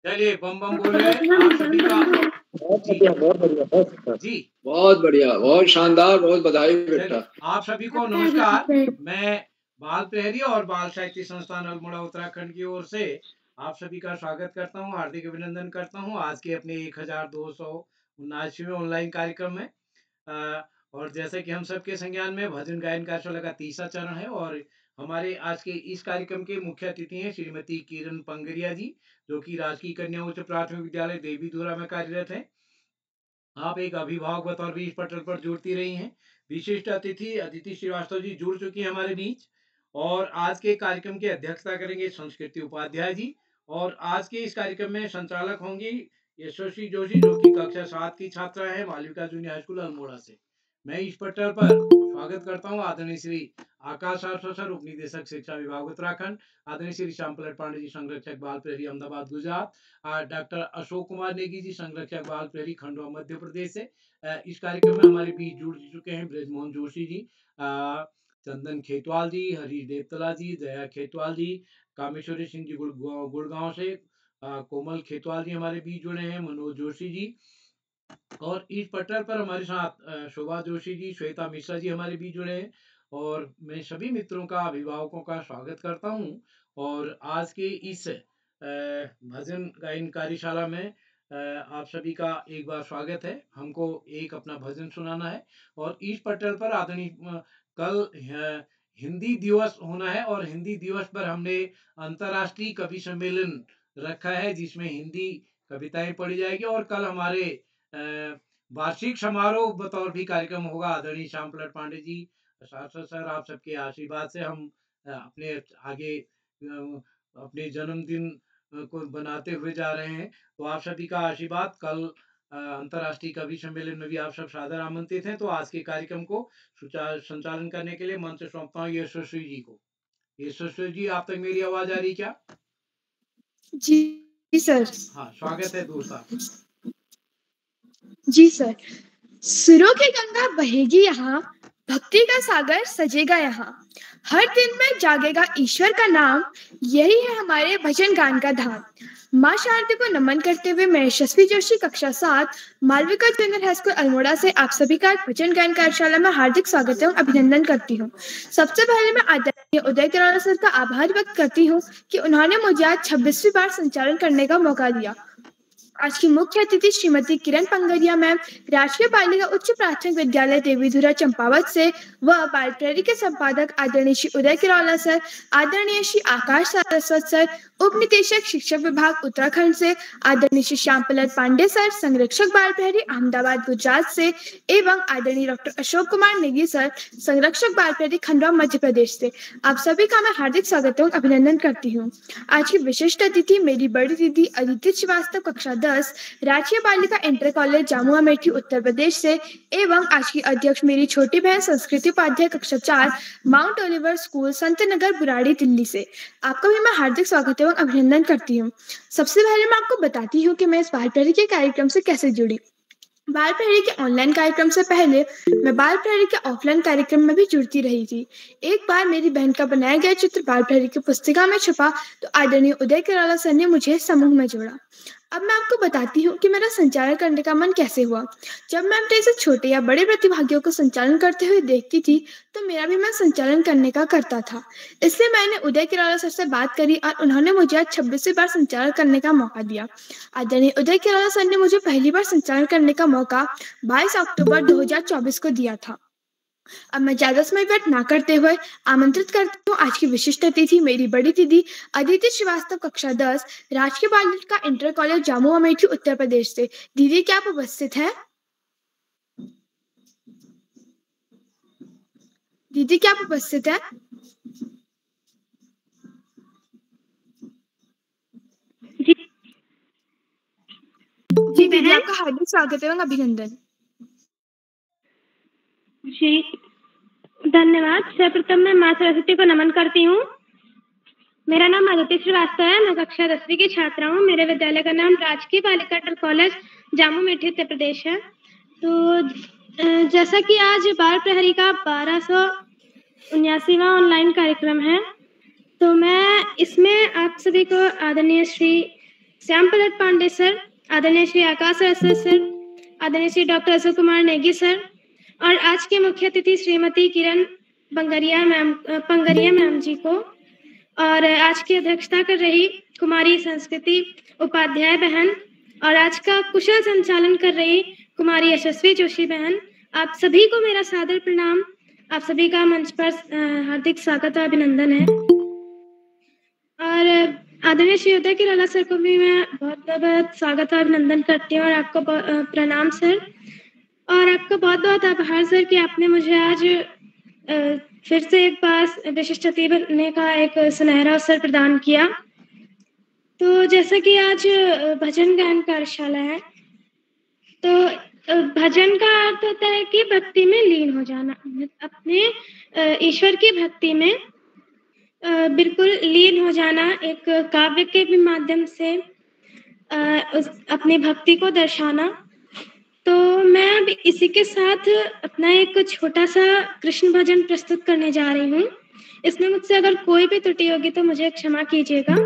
चलिए बम बम बोले आप सभी का। बहुत बढ़िया, बहुत बढ़िया, बहुत जी बहुत बढ़िया, बहुत शानदार, बहुत बधाई बेटा। आप सभी को नमस्कार। मैं बाल प्रहरी और बाल साहित्य संस्थान अल्मोड़ा उत्तराखंड की ओर से आप सभी का स्वागत करता हूं, हार्दिक अभिनंदन करता हूं आज के अपने 1279वें ऑनलाइन कार्यक्रम में। और जैसे कि हम सबके संज्ञान में भजन गायन कार्यशाला का तीसरा चरण है और हमारे आज के इस कार्यक्रम के मुख्य अतिथि हैं श्रीमती किरण पंगरिया जी, जो कि राजकीय कन्या उच्च प्राथमिक विद्यालय देवीधुरा में कार्यरत है। आप एक अभिभावक बतौर भी इस पटल पर जुड़ती रही हैं। विशिष्ट अतिथि अदिति श्रीवास्तव जी जुड़ चुकी हैं हमारे बीच और आज के कार्यक्रम की अध्यक्षता करेंगे संस्कृति उपाध्याय जी। और आज के इस कार्यक्रम में संचालक होंगी यशस्वी जोशी, जो कि कक्षा 7 की छात्रा है Malvika junior high school Almora से। मैं इस पटल पर स्वागत करता हूं आदरणीय श्री आकाश आरसो सर, उप निदेशक शिक्षा विभाग उत्तराखंड, आदरणीय श्री श्याम पलट पांडे जी, संरक्षक बाल प्रहरी अहमदाबाद गुजरात, डॉक्टर अशोक कुमार नेगी जी, संरक्षक बाल प्रहरी खंडवा मध्य प्रदेश से। इस कार्यक्रम में हमारे बीच जुड़ चुके हैं ब्रजमोहन जोशी जी, चंदन खेतवाल जी, हरीश देवतला जी, दया खेतवाल जी, कामेश्वरी सिंह जी गुड़गांव से, कोमल खेतवाल जी हमारे बीच जुड़े हैं, मनोज जोशी जी। और इस पटल पर हमारे साथ शोभा जोशी जी, श्वेता मिश्रा जी हमारे बीच जुड़े हैं। और मैं सभी मित्रों का, अभिभावकों का स्वागत करता हूं। और आज के इस भजन गायन कार्यशाला में आप सभी का एक बार स्वागत है। हमको एक अपना भजन सुनाना है और इस पटल पर आदरणीय कल हिंदी दिवस होना है और हिंदी दिवस पर हमने अंतर्राष्ट्रीय कवि सम्मेलन रखा है, जिसमें हिंदी कविताएं पढ़ी जाएगी। और कल हमारे वार्षिक समारोह बतौर भी कार्यक्रम होगा। आदरणीय श्याम पलट पांडे जी, शास्त्र सर, आप सबके आशीर्वाद से हम अपने आगे अपने जन्मदिन को बनाते हुए जा रहे हैं। तो आप सभी का आशीर्वाद, कल अंतर्राष्ट्रीय कवि सम्मेलन में भी आप सब सादर आमंत्रित हैं। तो आज के कार्यक्रम को संचालन करने के लिए मंच सौंपता हूँ यशस्वी जी को। यशस्वी जी, आप तक मेरी आवाज आ रही क्या? जी सर। हाँ, स्वागत है दोस्त आप। जी सर। सुरों की गंगा बहेगी यहाँ, भक्ति का सागर सजेगा यहाँ, हर दिन में जागेगा ईश्वर का नाम, यही है हमारे भजन गान का धाम। माँ शारदा को नमन करते हुए मैं यशस्वी जोशी, कक्षा 7, Malvika junior high school Almora से आप सभी का भजन गायन कार्यशाला में हार्दिक स्वागत एवं अभिनंदन करती हूँ। सबसे पहले मैं आदरणीय उदय किराला सर का आभार व्यक्त करती हूँ कि उन्होंने मुझे आज 26वीं बार संचालन करने का मौका दिया। आज की मुख्य अतिथि श्रीमती किरण पंगरिया मैम, राष्ट्रीय बालिका उच्च प्राथमिक विद्यालय देवीधुरा चंपावत से, व बाल प्रहरी के संपादक आदरणीय श्री उदय किरौला सर, आदरणीय श्री आकाश सारस्वत सर, उप निदेशक शिक्षक विभाग उत्तराखंड से, आदरणीय श्री श्याम पलट पांडे सर, संरक्षक बाल प्रहरी अहमदाबाद गुजरात से, एवं आदरणीय डॉक्टर अशोक कुमार नेगी सर, संरक्षक बाल प्रहरी खंडवा मध्य प्रदेश से। आप सभी का मैं हार्दिक स्वागत एवं अभिनंदन करती हूँ। आज की विशिष्ट अतिथि मेरी बड़ी दीदी अदिति श्रीवास्तव, कक्षा 10, राजकीय बालिका इंटर कॉलेज जामुआ मेठी उत्तर प्रदेश से, एवं आज की अध्यक्ष मेरी छोटी बहन संस्कृति उपाध्याय, कक्षा 4, mount Oliver school, Sant Nagar, Burari, Delhi से। आपका भी मैं हार्दिक स्वागत एवं अभिनंदन करती हूँ। सबसे पहले मैं आपको बताती हूँ कि मैं इस बाल प्रहरी के कार्यक्रम से कैसे जुड़ी। बाल प्रहरी के ऑनलाइन कार्यक्रम से पहले मैं बाल प्रहरी के ऑफलाइन कार्यक्रम में भी जुड़ती रही थी। एक बार मेरी बहन का बनाया गया चित्र बाल प्रहरी की पुस्तिका में छपा तो आदरणीय उदय किरौला सर ने मुझे समूह में जोड़ा। अब मैं आपको बताती हूँ कि मेरा संचालन करने का मन कैसे हुआ। जब मैं अपने से छोटे या बड़े प्रतिभागियों को संचालन करते हुए देखती थी तो मेरा भी मन संचालन करने का करता था। इसलिए मैंने उदय किरौला सर से बात करी और उन्होंने मुझे आज 26वीं बार संचालन करने का मौका दिया। आदरणीय उदय किरौला सर ने मुझे पहली बार संचालन करने का मौका 22 अक्टूबर 2024 को दिया था। अब मैं ज्यादा समय व्यर्थ ना करते हुए आमंत्रित करती हूँ आज की विशिष्ट अतिथि मेरी बड़ी दीदी अदिति श्रीवास्तव, कक्षा 10, राजकीय बालिका इंटर कॉलेज जामुआ मेठी उत्तर प्रदेश से। दीदी, क्या आप उपस्थित हैं? दीदी, क्या आप उपस्थित हैं? जी दीदी, आपका हार्दिक स्वागत एवं अभिनंदन। जी धन्यवाद। सर्वप्रथम मैं माँ सरस्वती को नमन करती हूँ। मेरा नाम अदिति श्रीवास्तव है, मैं कक्षा 10वीं की छात्रा हूँ। मेरे विद्यालय का नाम राजकीय बालिका इंटर कॉलेज जामू मेठी उत्तर प्रदेश है। तो जैसा कि आज बाल प्रहरी का 1200 79वां ऑनलाइन कार्यक्रम है। तो मैं इसमें आप सभी को आदरणीय श्री श्याम प्रसाद पांडे सर, आदरणीय श्री आकाश रसर सर, आदरणीय श्री डॉक्टर अशोक कुमार नेगी सर और आज के मुख्य अतिथि श्रीमती किरण पंगरिया मैम जी को और आज की अध्यक्षता कर रही कुमारी संस्कृति उपाध्याय बहन और आज का कुशल संचालन कर रही कुमारी यशस्वी जोशी बहन, आप सभी को मेरा सादर प्रणाम। आप सभी का मंच पर हार्दिक स्वागत और अभिनंदन है। और आदरणीय श्री उदय किराला सर को भी मैं बहुत बहुत स्वागत और अभिनंदन करती हूँ और आपको प्रणाम सर और आपका बहुत बहुत आभार सर कि आपने मुझे आज फिर से एक बार विशिष्ट अतिथि बनने का एक सुनहरा अवसर प्रदान किया। तो जैसा कि आज भजन गायन कार्यशाला है, तो भजन का अर्थ होता है कि भक्ति में लीन हो जाना, अपने ईश्वर की भक्ति में बिल्कुल लीन हो जाना, एक काव्य के भी माध्यम से अपनी भक्ति को दर्शाना। तो मैं अब इसी के साथ अपना एक छोटा सा कृष्ण भजन प्रस्तुत करने जा रही हूँ। इसमें मुझसे अगर कोई भी त्रुटि होगी तो मुझे क्षमा कीजिएगा।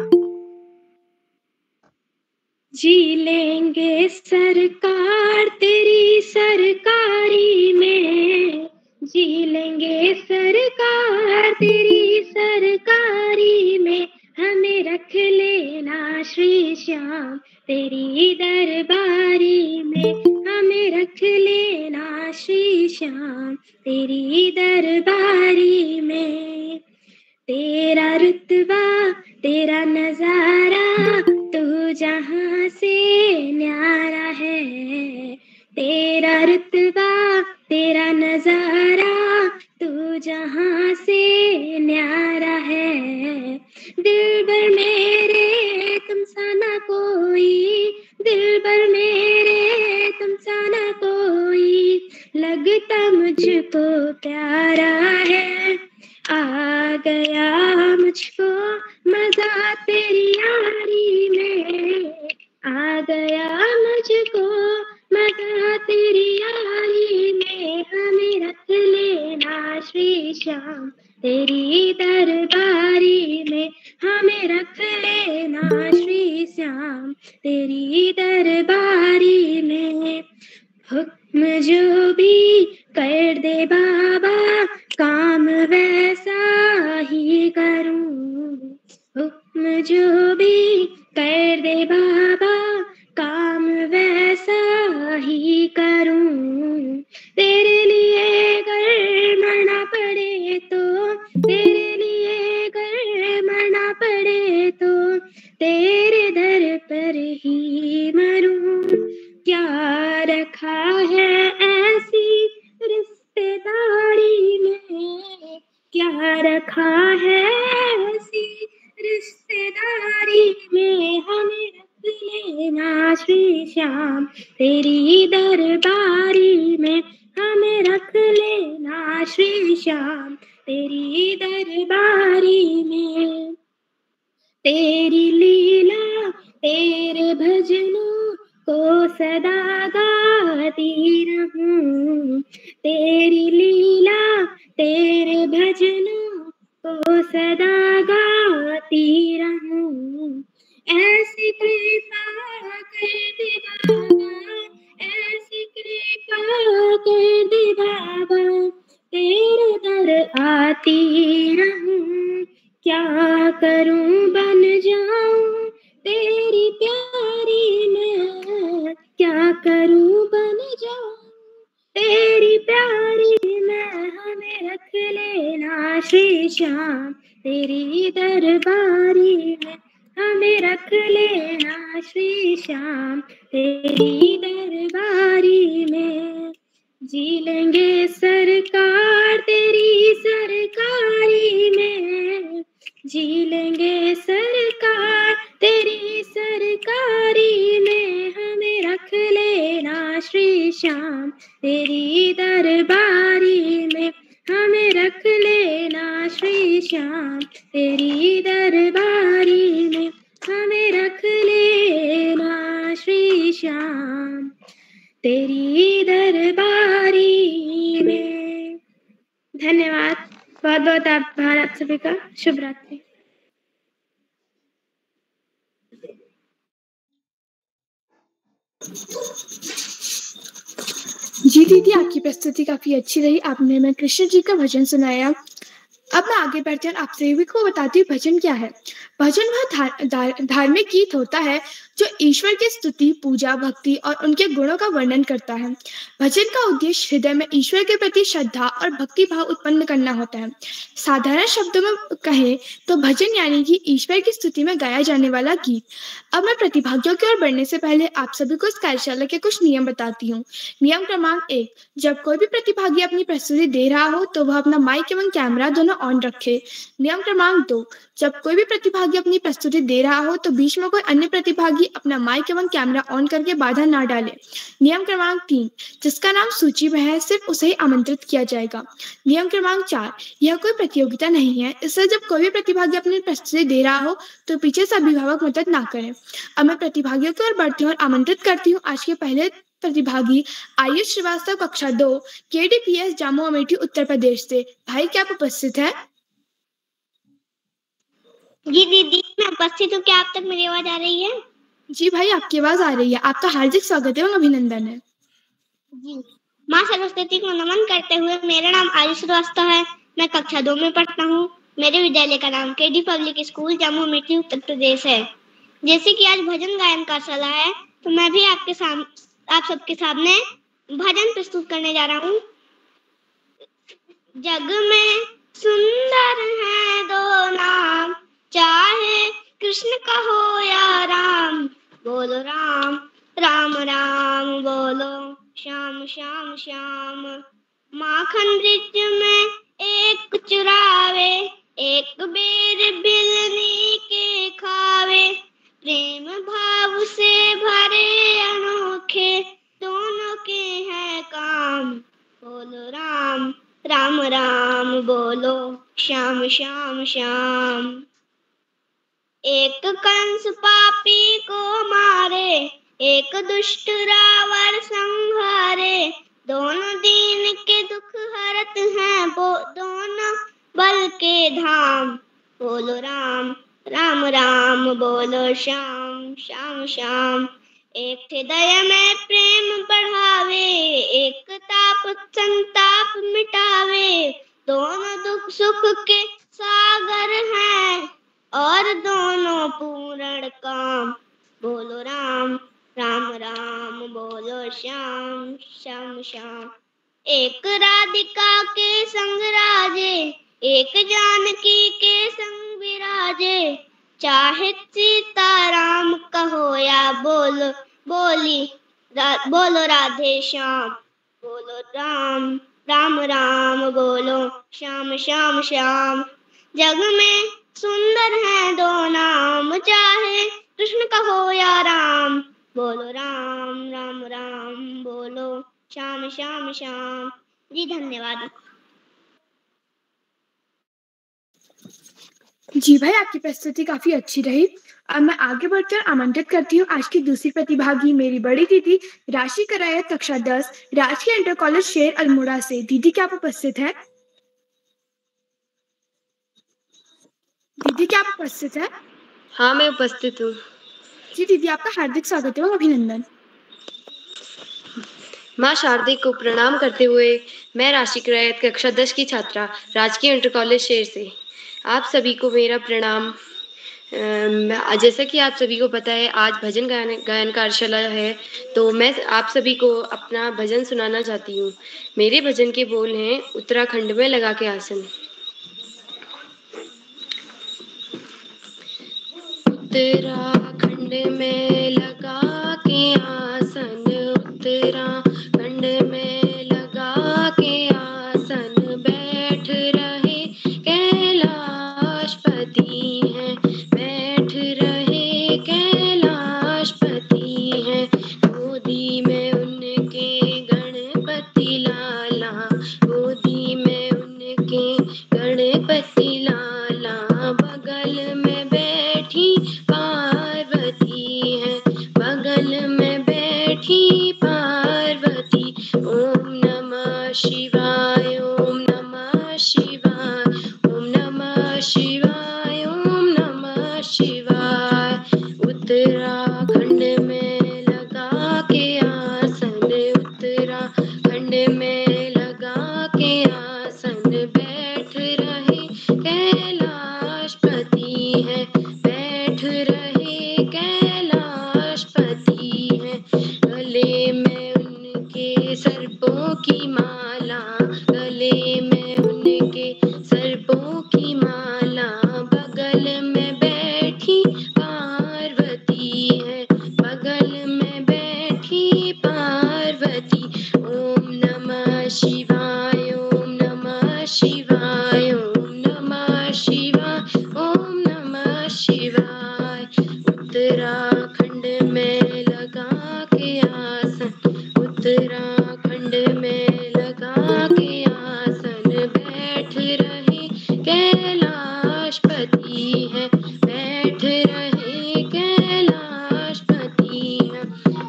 जी लेंगे सरकार तेरी सरकारी में, जी लेंगे सरकार तेरी सरकारी में, हमें रख लेना श्री श्याम तेरी दरबारी में, हमें रख लेना श्री श्याम तेरी दरबारी में। तेरा रुतबा तेरा नजारा तू जहाँ से न्यारा है, तेरा रुतबा तेरा नजारा तू जहाँ से न्यारा है। दिलबर मेरे तुम सा ना कोई, दिलबर मेरे तुम सा ना कोई, लगता मुझको प्यारा है। आ गया मुझको मजा तेरी यारी में, आ गया मुझको मजा तेरी यारी में, हमें रख लेना श्री श्याम तेरी दरबारी में, हमें रख लेना श्री श्याम तेरी दरबारी में। हुक्म जो भी कर दे बाबा काम वैसा ही करूं, हुक्म जो भी कर दे बाबा काम वैसा ही करूं। तेरे लिए अगर मरना पड़े तो, तेरे लिए अगर मरना पड़े तो, तेरे दर पर ही मरूं। क्या रखा है ऐसी रिश्तेदारी में, क्या रखा है ऐसी रिश्तेदारी में, हमें रख लेना श्री श्याम तेरी दरबारी में, हमें रख लेना श्री श्याम तेरी दरबारी में। तेरी लीला तेरे भजनों को सदा गाती रहूं, तेरी लीला तेरे भजनों को सदा गाती रहूं। ऐसी कृपा कर दे बाबा, ऐसी कृपा कर दे बाबा, तेरे दर आती रहूं। क्या करूं बन जाऊं तेरी प्यारी मैं, क्या करूं बन जाऊं तेरी प्यारी मैं, हमें रख लेना श्री श्याम तेरी दरबारी में, हमें रख लेना श्री श्याम तेरी दरबारी में। जी लेंगे सरकार तेरी सरकारी में, जी लेंगे सरकार तेरी सरकारी में, हमें रख लेना श्री श्याम तेरी दरबारी में, हमें रख लेना श्री श्याम तेरी दरबारी में, हमें रख लेना श्री श्याम तेरी दरबारी में। धन्यवाद, बहुत बहुत बहुत आभार आप सभी का। शुभ रात्रि। जी दीदी, आपकी प्रस्तुति काफी अच्छी रही। आपने हमें कृष्ण जी का भजन सुनाया। अब मैं आगे बढ़ते हैं आप सभी को बताती हूँ भजन क्या है। भजन वह धार्मिक गीत होता है जो ईश्वर की स्तुति, पूजा, भक्ति और उनके गुणों का वर्णन करता है। भजन का उद्देश्य हृदय में ईश्वर के प्रति श्रद्धा और भक्ति भाव उत्पन्न करना होता है। साधारण शब्दों में कहें तो भजन यानी कि ईश्वर की स्तुति में गाया जाने वाला गीत। अब मैं प्रतिभागियों की ओर बढ़ने से पहले आप सभी को इस कार्यशाला के कुछ नियम बताती हूँ। नियम क्रमांक 1, जब कोई भी प्रतिभागी अपनी प्रस्तुति दे रहा हो तो वह अपना माइक एवं कैमरा दोनों ऑन रखे। नियम क्रमांक 2, जब कोई भी प्रतिभागी अपनी प्रस्तुति दे रहा हो तो बीच में कोई अन्य प्रतिभागी अपना माइक एवं कैमरा ऑन करके बाधा ना डाले। नियम क्रमांक 3, जिसका नाम सूची में है सिर्फ उसे ही आमंत्रित किया जाएगा। नियम क्रमांक 4, यह कोई प्रतियोगिता नहीं है, इसलिए जब कोई भी प्रतिभागी अपनी प्रस्तुति दे रहा हो तो पीछे से अभिभावक मदद ना करें। अब मैं प्रतिभागियों की ओर बढ़ती हूँ और आमंत्रित करती हूँ आज के पहले प्रतिभागी आयुष श्रीवास्तव, कक्षा 2, KDPS, जामू अमेठी, उत्तर प्रदेश से। भाई, क्या आप उपस्थित है? जी दीदी, मैं उपस्थित हूँ। क्या आप तक मेरी आवाज आ रही है? जी भाई, आपकी आवाज आ रही है। आपका हार्दिक स्वागत एवं अभिनंदन है। जी, माँ सरस्वती को नमन करते हुए मेरा नाम आयुष श्रीवास्तव है। मैं कक्षा 2 में पढ़ता हूँ। मेरे विद्यालय का नाम KD public school, Jamu Amethi, Uttar Pradesh है। जैसे कि आज भजन गायन का सलाह है तो मैं भी आप सबके सामने भजन प्रस्तुत करने जा रहा हूँ। जग में सुंदर है दो नाम, चाहे कृष्ण कहो या राम। बोलो राम राम राम, बोलो श्याम श्याम श्याम। माखन ब्रिज में एक चुरावे, एक बेर बिलनी के खावे। प्रेम भाव से भरे अनोखे, दोनों के हैं काम। बोलो राम राम राम, बोलो श्याम श्याम श्याम। एक कंस पापी को मारे, एक दुष्ट रावण संहारे। दोनों दीन के दुख हरत हैं, दोनों बल के धाम। बोलो राम राम राम, बोलो श्याम श्याम श्याम। एक हृदय में प्रेम बढ़ावे, एक ताप संताप मिटावे। दोनों दुख सुख के सागर हैं और दोनों पूर्ण काम। बोलो राम राम राम, बोलो श्याम श्याम श्याम। एक राधिका के संग राजे, एक जानकी के संग विराजे। चाहे सीता राम कहो या बोलो राधे श्याम। बोलो राम राम राम, बोलो श्याम श्याम श्याम। जग में सुंदर है दो नाम, चाहे कृष्ण कहो या राम। बोलो राम राम राम, बोलो श्याम श्याम श्याम। जी धन्यवाद। जी भाई, आपकी प्रस्तुति काफी अच्छी रही। अब मैं आगे बढ़कर आमंत्रित करती हूँ आज की दूसरी प्रतिभागी, मेरी बड़ी दीदी राशि करायत, कक्षा 10, राजकीय इंटर कॉलेज शेर अल्मोड़ा से। दीदी, क्या आप उपस्थित है? दीदी, क्या आप उपस्थित है? हाँ, मैं उपस्थित हूँ। जी दीदी, आपका हार्दिक स्वागत एवं अभिनंदन। माँ शारदे को प्रणाम करते हुए मैं राशि करायत, कक्षा 10 की छात्रा, राजकीय इंटर कॉलेज शेर से। आप सभी को मेरा प्रणाम। जैसा कि आप सभी को पता है, आज भजन गायन कार्यशाला है, तो मैं आप सभी को अपना भजन सुनाना चाहती हूँ। मेरे भजन के बोल हैं, उत्तराखंड में लगा के आसन। उत्तराखंड में लगा के आसन, उत्तराखंड में लगा के आसन। बैठ रहे कैलाशपति हैं, बैठ रहे कैलाशपति हैं। गोदी में उनके गणपति लाला, गोदी में उनके गणपति लाला। बगल में बैठी पार्वती है, बगल में बैठी पार्वती शिवाय, ओम नमः शिवाय। उत्तराखंड में लगा के आसन, उत्तराखंड में लगा के आसन, बैठ रहे कैलाशपति है, बैठ रहे कैलाशपति है। गले में उनके सर्पों की माला, गले में उनके सर्पों की माला, बगल में बैठी पार्वती है, बगल में बैठी पार्वती। ओम नमः शिवाय, ओम नमः शिवाय, ओम नमः शिवाय, ओम नमः शिवाय। उत्तराखंड में लगा के आसन, उत्तराखंड में लगा के आसन, बैठ रहे कैलाशपति है, बैठ रहे कैलाशपति है।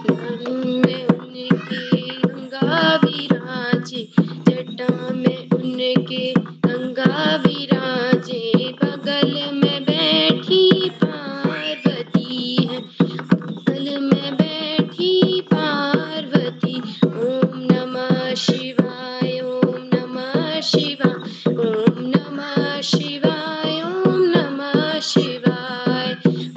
गरुड़ में उनके गंगा विराजे, जटा में उनके गंगा विराजे, बगल में बैठी पार्वती है, बगल में बैठी पार्वती। ओम नमः शिवाय, ओम नमः शिवाय, ओम नमः शिवाय, ओम नमः शिवाय।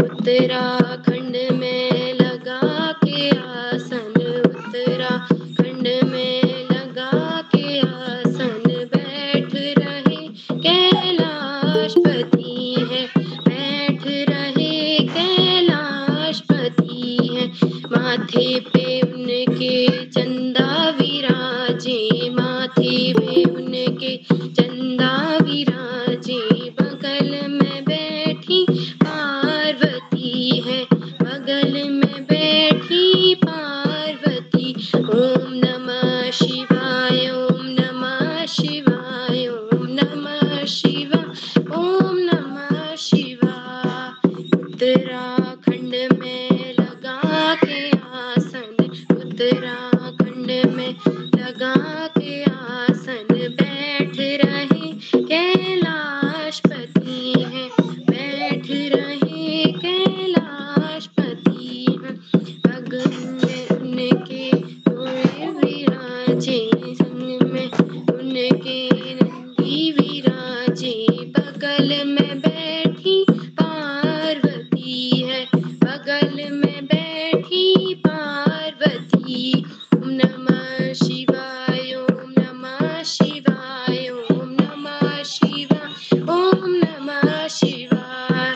उत्तराखंड में लगा के आसन, उत्तराखंड में लगा के आसन, बैठ रहे कैलाशपति है, बैठ रहे कैलाशपति है। माथे पे उनके चंदा विराजे, माथे पे उनके चंदा विराजे, बगल में बैठी पार्वती है, बगल में बैठी पार्वती। ओम नमः शिवाय, ओम नमः शिवाय, ओम नमः शिवाय, ओम नमः शिवाय। उत्तराखंड में लगा के आसन, उत्तराखंड में लगा के आसन, बैठ रहे कैलाशपति है, बैठ रहे कैलाशपति है। बगल में उनके घोड़े विराजे, संग में उनके नंदी विराजे, बगल में बैठी पार्वती है, बगल में बैठी पार्वती। ओम नमः शिवाय, ओम नमः शिवाय, ओम नमः शिवाय, ओम नमः शिवाय।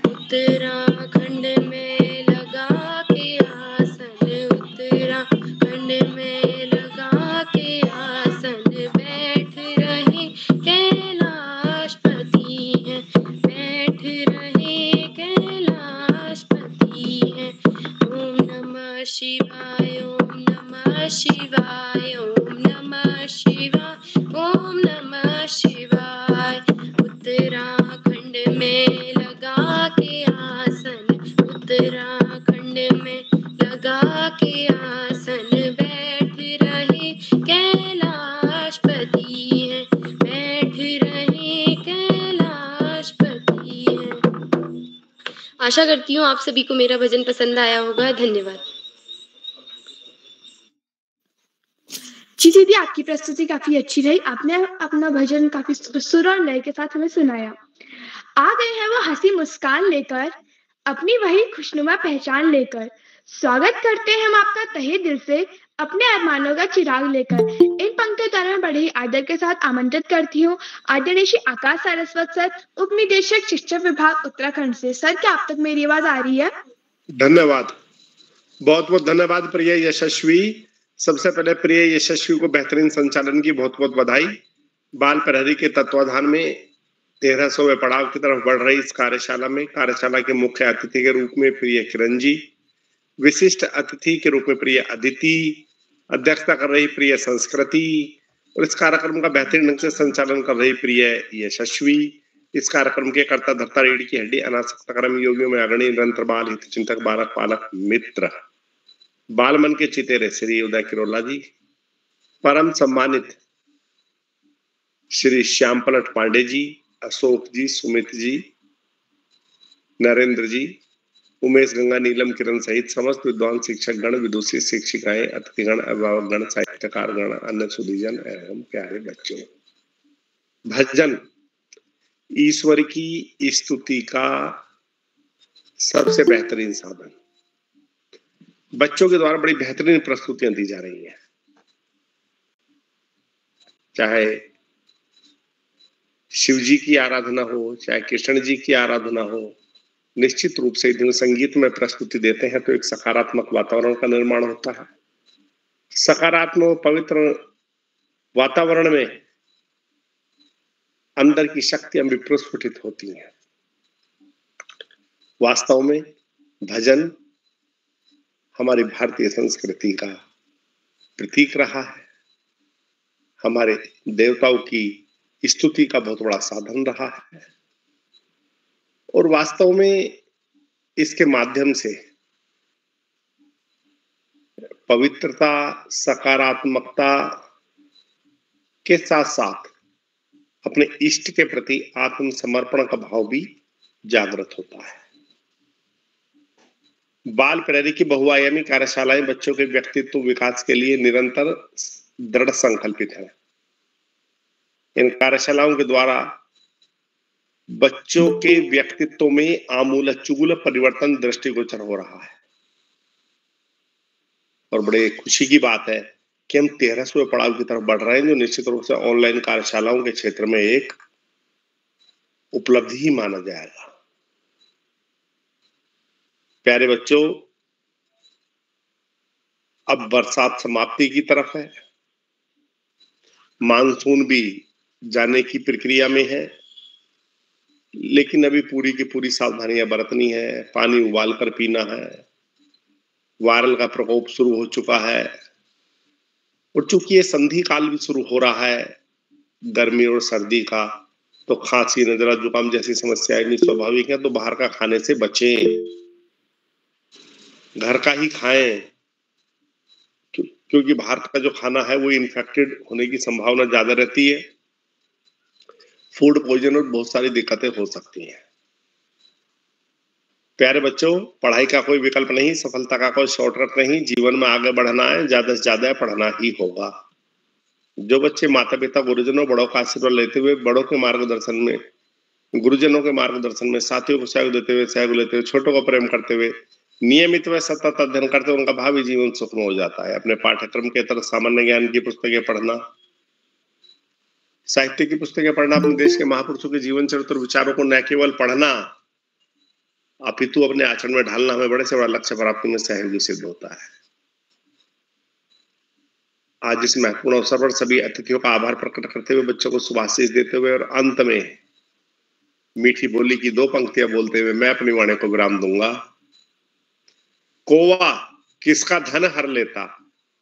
उत्तराखंड में लगा के आसन, उत्तराखंड में लगा के आसन, बैठ रहे कैलाशपति है, बैठ रहे कैलाशपति है। ओम नमः शिवाय, ओम नमः शिवाय, ओम नमः शिवाय, ओम नमः शिवाय। उत्तराखंड में लगा के आसन, उत्तराखंड में लगा के आसन, बैठ रहे कैलाशपति है, बैठ रहे कैलाशपति है। आशा करती हूँ आप सभी को मेरा भजन पसंद आया होगा। धन्यवाद। जी दीदी, आपकी प्रस्तुति काफी अच्छी रही। आपने अपना भजन काफी सुर और लय के साथ हमें सुनाया। आ गए हैं वो हंसी मुस्कान लेकर, अपनी वही खुशनुमा पहचान लेकर। स्वागत करते हैं हम आपका तहे दिल से, अपने अरमानों का चिराग लेकर। इन पंक्तियों द्वारा मैं बड़े ही आदर के साथ आमंत्रित करती हूँ आदरणीय श्री आकाश सारस्वत सर, उप निदेशक शिक्षा विभाग उत्तराखंड से। सर, क्या आप तक मेरी आवाज आ रही है? धन्यवाद, बहुत बहुत धन्यवाद प्रिय यशस्वी। सबसे पहले प्रिय यशस्वी को बेहतरीन संचालन की बहुत बहुत बधाई। बाल प्रहरी के तत्वाधान में 1300वें पड़ाव की तरफ बढ़ रही इस कार्यशाला में कार्यशाला के मुख्य अतिथि के रूप में प्रिय किरण जी, विशिष्ट अतिथि के रूप में प्रिय अदिति, अध्यक्षता कर रही प्रिय संस्कृति और इस कार्यक्रम का बेहतरीन ढंग से संचालन कर रही प्रिय यशस्वी। इस कार्यक्रम के कर्ता धर्ता रीढ़ की हड्डी अनासक्त कर्म योगियों में अग्रणी निरंतर बाल हित चिंतक बालक पालक मित्र बाल मन के चितेरे श्री उदय किरोला जी, परम सम्मानित श्री श्याम पलट पांडे जी, अशोक जी, सुमित जी, नरेंद्र जी, उमेश, गंगा, नीलम, किरण सहित समस्त विद्वान शिक्षक गण, विदुषी शिक्षिकाएं, अतिथिगण, अभिभावक गण, साहित्यकार गण, अन्य सुधीजन एवं प्यारे बच्चों। भजन ईश्वर की स्तुति का सबसे बेहतरीन साधन। बच्चों के द्वारा बड़ी बेहतरीन प्रस्तुतियां दी जा रही हैं, चाहे शिव जी की आराधना हो, चाहे कृष्ण जी की आराधना हो। निश्चित रूप से यदि संगीत में प्रस्तुति देते हैं तो एक सकारात्मक वातावरण का निर्माण होता है। सकारात्मक पवित्र वातावरण में अंदर की शक्तियां भी प्रस्फुटित होती हैं। वास्तव में भजन हमारी भारतीय संस्कृति का प्रतीक रहा है, हमारे देवताओं की स्तुति का बहुत बड़ा साधन रहा है, और वास्तव में इसके माध्यम से पवित्रता, सकारात्मकता के साथ साथ अपने इष्ट के प्रति आत्मसमर्पण का भाव भी जागृत होता है। बाल प्रहरी की बहुआयामी कार्यशालाएं बच्चों के व्यक्तित्व विकास के लिए निरंतर दृढ़ संकल्पित है। इन कार्यशालाओं के द्वारा बच्चों के व्यक्तित्व में आमूलचूल परिवर्तन दृष्टिगोचर हो रहा है, और बड़े खुशी की बात है कि हम 13वें पड़ाव की तरफ बढ़ रहे हैं, जो निश्चित रूप से ऑनलाइन कार्यशालाओं के क्षेत्र में एक उपलब्धि ही माना जाएगा। प्यारे बच्चों, अब बरसात समाप्ति की तरफ है, मानसून भी जाने की प्रक्रिया में है, लेकिन अभी पूरी की पूरी सावधानियां बरतनी है। पानी उबाल कर पीना है, वायरल का प्रकोप शुरू हो चुका है, और चूंकि ये संधि काल भी शुरू हो रहा है गर्मी और सर्दी का, तो खांसी, नजला, जुकाम जैसी समस्याएं भी स्वाभाविक है। तो बाहर का खाने से बचें, घर का ही खाएं, क्योंकि बाहर का जो खाना है वो इन्फेक्टेड होने की संभावना ज्यादा रहती है। फूड पॉइजन और बहुत सारी दिक्कतें हो सकती हैं। प्यारे बच्चों, पढ़ाई का कोई विकल्प नहीं, सफलता का कोई शॉर्टकट नहीं। जीवन में आगे बढ़ना है, ज्यादा से ज्यादा पढ़ना ही होगा। जो बच्चे माता पिता, गुरुजनों, बड़ों का आशीर्वाद लेते हुए, बड़ों के मार्गदर्शन में, गुरुजनों के मार्गदर्शन में, साथियों को सहयोग देते हुए, सहयोग लेते हुए, छोटों को प्रेम करते हुए, नियमित व सतत अध्ययन करते हुए उनका भावी जीवन सुखमय हो जाता है। अपने पाठ्यक्रम के तरह सामान्य ज्ञान की पुस्तकें पढ़ना, साहित्य की पुस्तकें पढ़ना, अपने देश के महापुरुषों के जीवन चरित्र विचारों को न केवल पढ़ना अपितु अपने आचरण में ढालना हमें बड़े से बड़ा लक्ष्य प्राप्ति में सहयोगी सिद्ध होता है। आज इस महत्वपूर्ण अवसर पर सभी अतिथियों का आभार प्रकट करते हुए, बच्चों को शुभाशीष देते हुए और अंत में मीठी बोली की 2 पंक्तियां बोलते हुए मैं अपनी वाणी को विराम दूंगा। कौवा किसका धन हर लेता,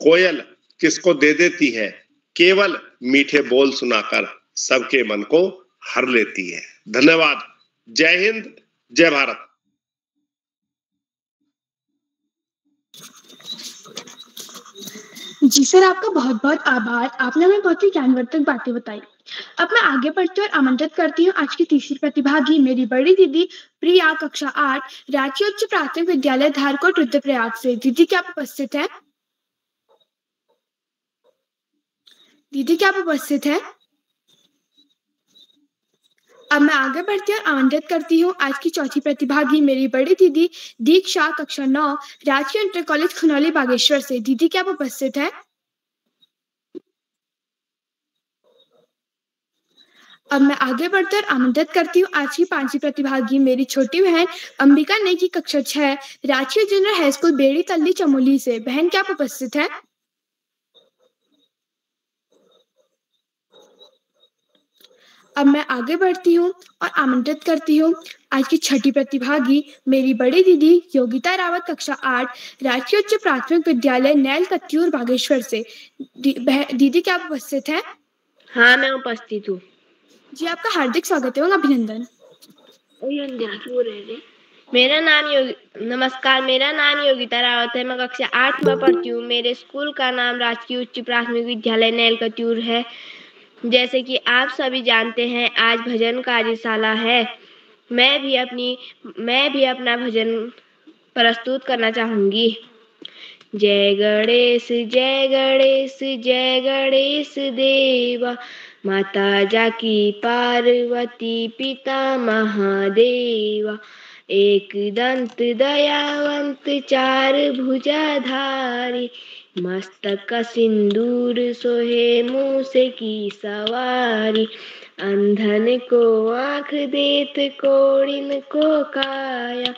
कोयल किसको दे देती है, केवल मीठे बोल सुनाकर सबके मन को हर लेती है। धन्यवाद। जय हिंद, जय भारत। जी सर, आपका बहुत बहुत आभार। आपने हमें बहुत ही ज्ञानवर्धक बातें बताई। अब मैं आगे बढ़ती हूँ और आमंत्रित करती हूँ आज की तीसरी प्रतिभागी, मेरी बड़ी दीदी प्रिया, कक्षा 8, रांची उच्च प्राथमिक विद्यालय धारकोट रुद्रप्रयाग से। दीदी क्या आप उपस्थित है? दीदी क्या आप उपस्थित है? अब मैं आगे बढ़ती हूँ और आमंत्रित करती हूँ आज की चौथी प्रतिभागी, मेरी बड़ी दीदी दीक्षा, कक्षा 9, राजकीय इंटर कॉलेज खुनौली बागेश्वर से। दीदी क्या आप उपस्थित है? अब मैं आगे बढ़कर आमंत्रित करती हूँ आज की 5वीं प्रतिभागी, मेरी छोटी बहन अंबिका नेगी, कक्षा 6, राजकीय जूनियर हाई स्कूल बेड़ी तल्ली चमोली से। बहन क्या आप उपस्थित है? अब मैं आगे बढ़ती हूँ और आमंत्रित करती हूँ आज की 6ठी प्रतिभागी, मेरी बड़ी दीदी योगिता रावत, कक्षा 8, राजकीय उच्च प्राथमिक विद्यालय नैल कत्यूर बागेश्वर से। दीदी क्या आप उपस्थित है? हाँ, मैं उपस्थित हूँ। जी, आपका हार्दिक स्वागत है और अभिनंदन। नमस्कार, मेरा नाम योगिता रावत है। मैं कक्षा 8 में पढ़ती हूँ। मेरे स्कूल का नाम राजकीय उच्च प्राथमिक विद्यालय नैल कत्यूर है। जैसे कि आप सभी जानते हैं आज भजन कार्यशाला है। मैं भी अपना भजन प्रस्तुत करना चाहूंगी। जय गणेश जय गणेश जय गणेश देवा, माता जाकी पार्वती पिता महादेवा, एक दंत दयावंत चार भुजाधारी, मस्तक सिंदूर सोहे मूस की सवारी, अंधन को आँख देत कोढ़िन को काया,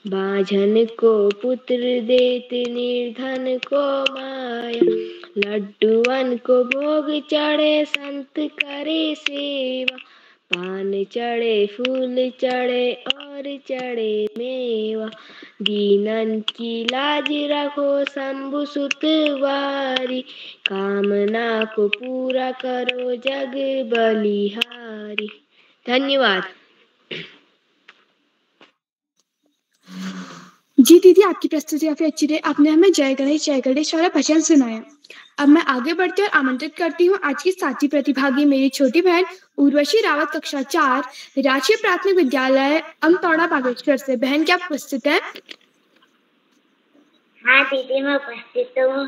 बाझन को पुत्र देत निर्धन को माया, लड्डुअन को भोग चढ़े संत करे सेवा, पान चढ़े फूल चढ़े और चढ़े मेवा, दीनन की लाज रखो शंभु सुत वारी, कामना को पूरा करो जग बलिहारी। धन्यवाद। जी दीदी, आपकी प्रस्तुति काफी अच्छी रही। आपने हमें जय गणेश वाला भजन सुनाया। अब मैं आगे बढ़ती और आमंत्रित करती हूँ आज की साथी प्रतिभागी मेरी छोटी बहन उर्वशी रावत, कक्षा 4, राजकीय प्राथमिक विद्यालय अमतौड़ा बागेश्वर से। बहन, क्या आप उपस्थित हैं? हाँ दीदी, मैं उपस्थित हूँ।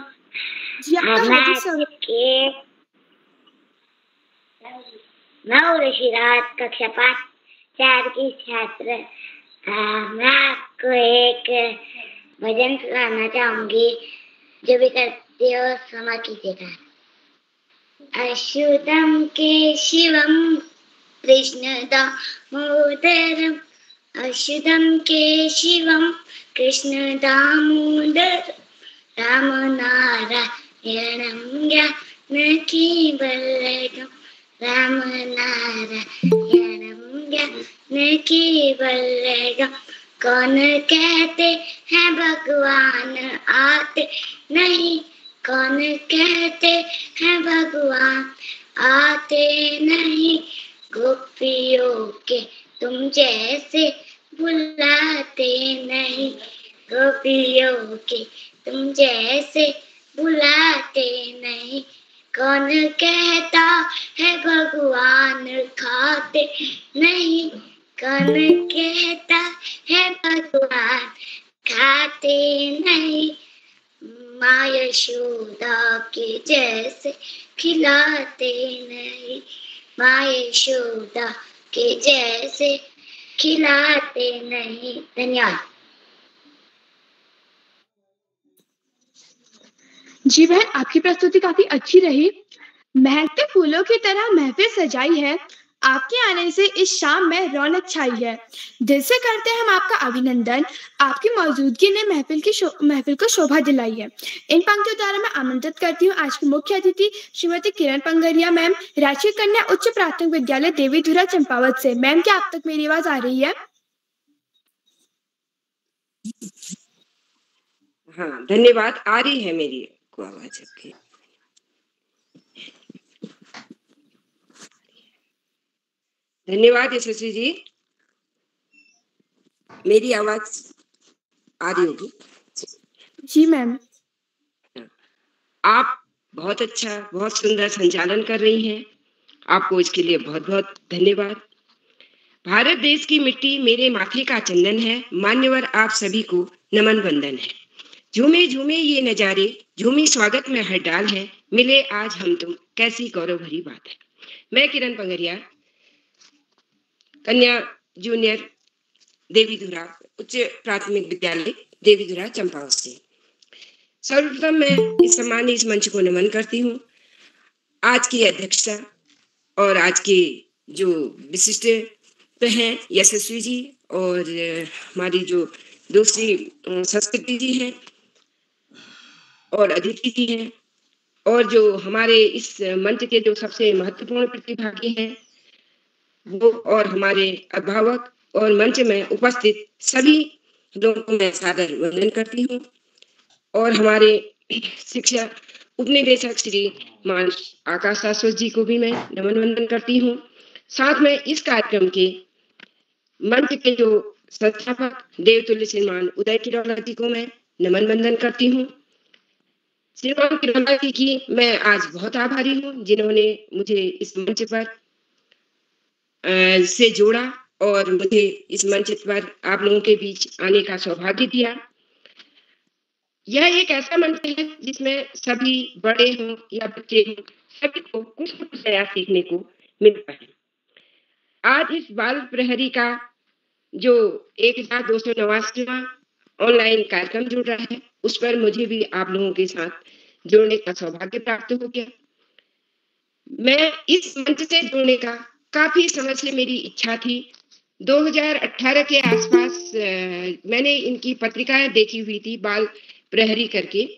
मैं उर्वशी रावत, कक्षा 4 की छात्र। मैं आपको एक भजन सुनाना चाहूंगी, जो भी करती हो क्षमा कीजिएगा। अच्युतम केशवम कृष्ण दामोदरम, अच्युतम केशवम कृष्ण दामोदर, राम नारायणं जानकी वल्लभं, राम नारायणं जानकी वल्लभं। कौन कहते हैं भगवान आते नहीं, कौन कहते हैं भगवान आते नहीं, गोपियों के तुम जैसे बुलाते नहीं, गोपियों के तुम जैसे बुलाते नहीं। कौन कहता है भगवान खाते नहीं, कौन कहता है भगवान खाते नहीं, माँ यशोदा के जैसे खिलाते नहीं, माँ यशोदा के जैसे खिलाते नहीं। धन्यवाद। जी बहन, आपकी प्रस्तुति काफी अच्छी रही। महकते फूलों की तरह महफिल सजाई है, आपके आने से इस शाम में रौनक छाई है। दिल से करते हैं हम आपका अभिनंदन, आपकी मौजूदगी ने महफिल को शोभा दिलाई है। इन पंक्तियों द्वारा मैं आमंत्रित करती हूँ आज की मुख्य अतिथि श्रीमती किरण पंगरिया मैम, राजकीय कन्या उच्च प्राथमिक विद्यालय देवीधुरा चंपावत से। मैम, क्या आप तक मेरी आवाज आ रही है? हाँ, धन्यवाद। आ रही है मेरी को आवाज आपकी। धन्यवाद यशस्वी जी, मेरी आवाज आ रही होगी? जी मैम। आप बहुत अच्छा, बहुत सुंदर संचालन कर रही हैं, आपको इसके लिए बहुत बहुत धन्यवाद। भारत देश की मिट्टी मेरे माथे का चंदन है, मान्यवर आप सभी को नमन वंदन है। झूमे झूमे ये नजारे, झूमी स्वागत में हर डाल है, मिले आज हम तुम कैसी गौरव भरी बात है। मैं किरण पंगरिया, कन्या जूनियर देवीधुरा उच्च प्राथमिक विद्यालय देवीधुरा चंपावत से। सर्वप्रथम मैं इस सम्मानित इस मंच को नमन करती हूँ। आज की अध्यक्षता और आज के जो विशिष्ट हैं यशस्वी जी और हमारी जो दूसरी संस्कृति जी हैं और अदिति जी हैं, और जो हमारे इस मंच के जो सबसे महत्वपूर्ण प्रतिभागी हैं वो, और हमारे अभिभावक और मंच में उपस्थित सभी लोगों को मैं सादर वंदन करती हूँ। और हमारे शिक्षा उपनिदेशक श्री मान आकाश शाश्वत जी को भी मैं नमन वंदन करती हूँ। साथ में इस कार्यक्रम के मंच के जो संस्थापक देवतुल्य श्रीमान उदय किरौला जी को मैं नमन वंदन करती हूँ। श्रीमान किरोला जी की मैं आज बहुत आभारी हूँ, जिन्होंने मुझे इस मंच पर से जोड़ा और मुझे इस मंच पर आप लोगों के बीच आने का सौभाग्य दिया। यह एक ऐसा मंच है जिसमें सभी बड़े हों या बच्चे हों, सभी को कुछ न कुछ नया सीखने को मिलता है। आज इस बाल प्रहरी का जो 1289वां ऑनलाइन कार्यक्रम जुड़ रहा है, उस पर मुझे भी आप लोगों के साथ जुड़ने का सौभाग्य प्राप्त हो गया। मैं इस मंच से जुड़ने का काफी समय से मेरी इच्छा थी। 2018 के आसपास मैंने इनकी पत्रिकाएं देखी हुई थी, बाल प्रहरी करके,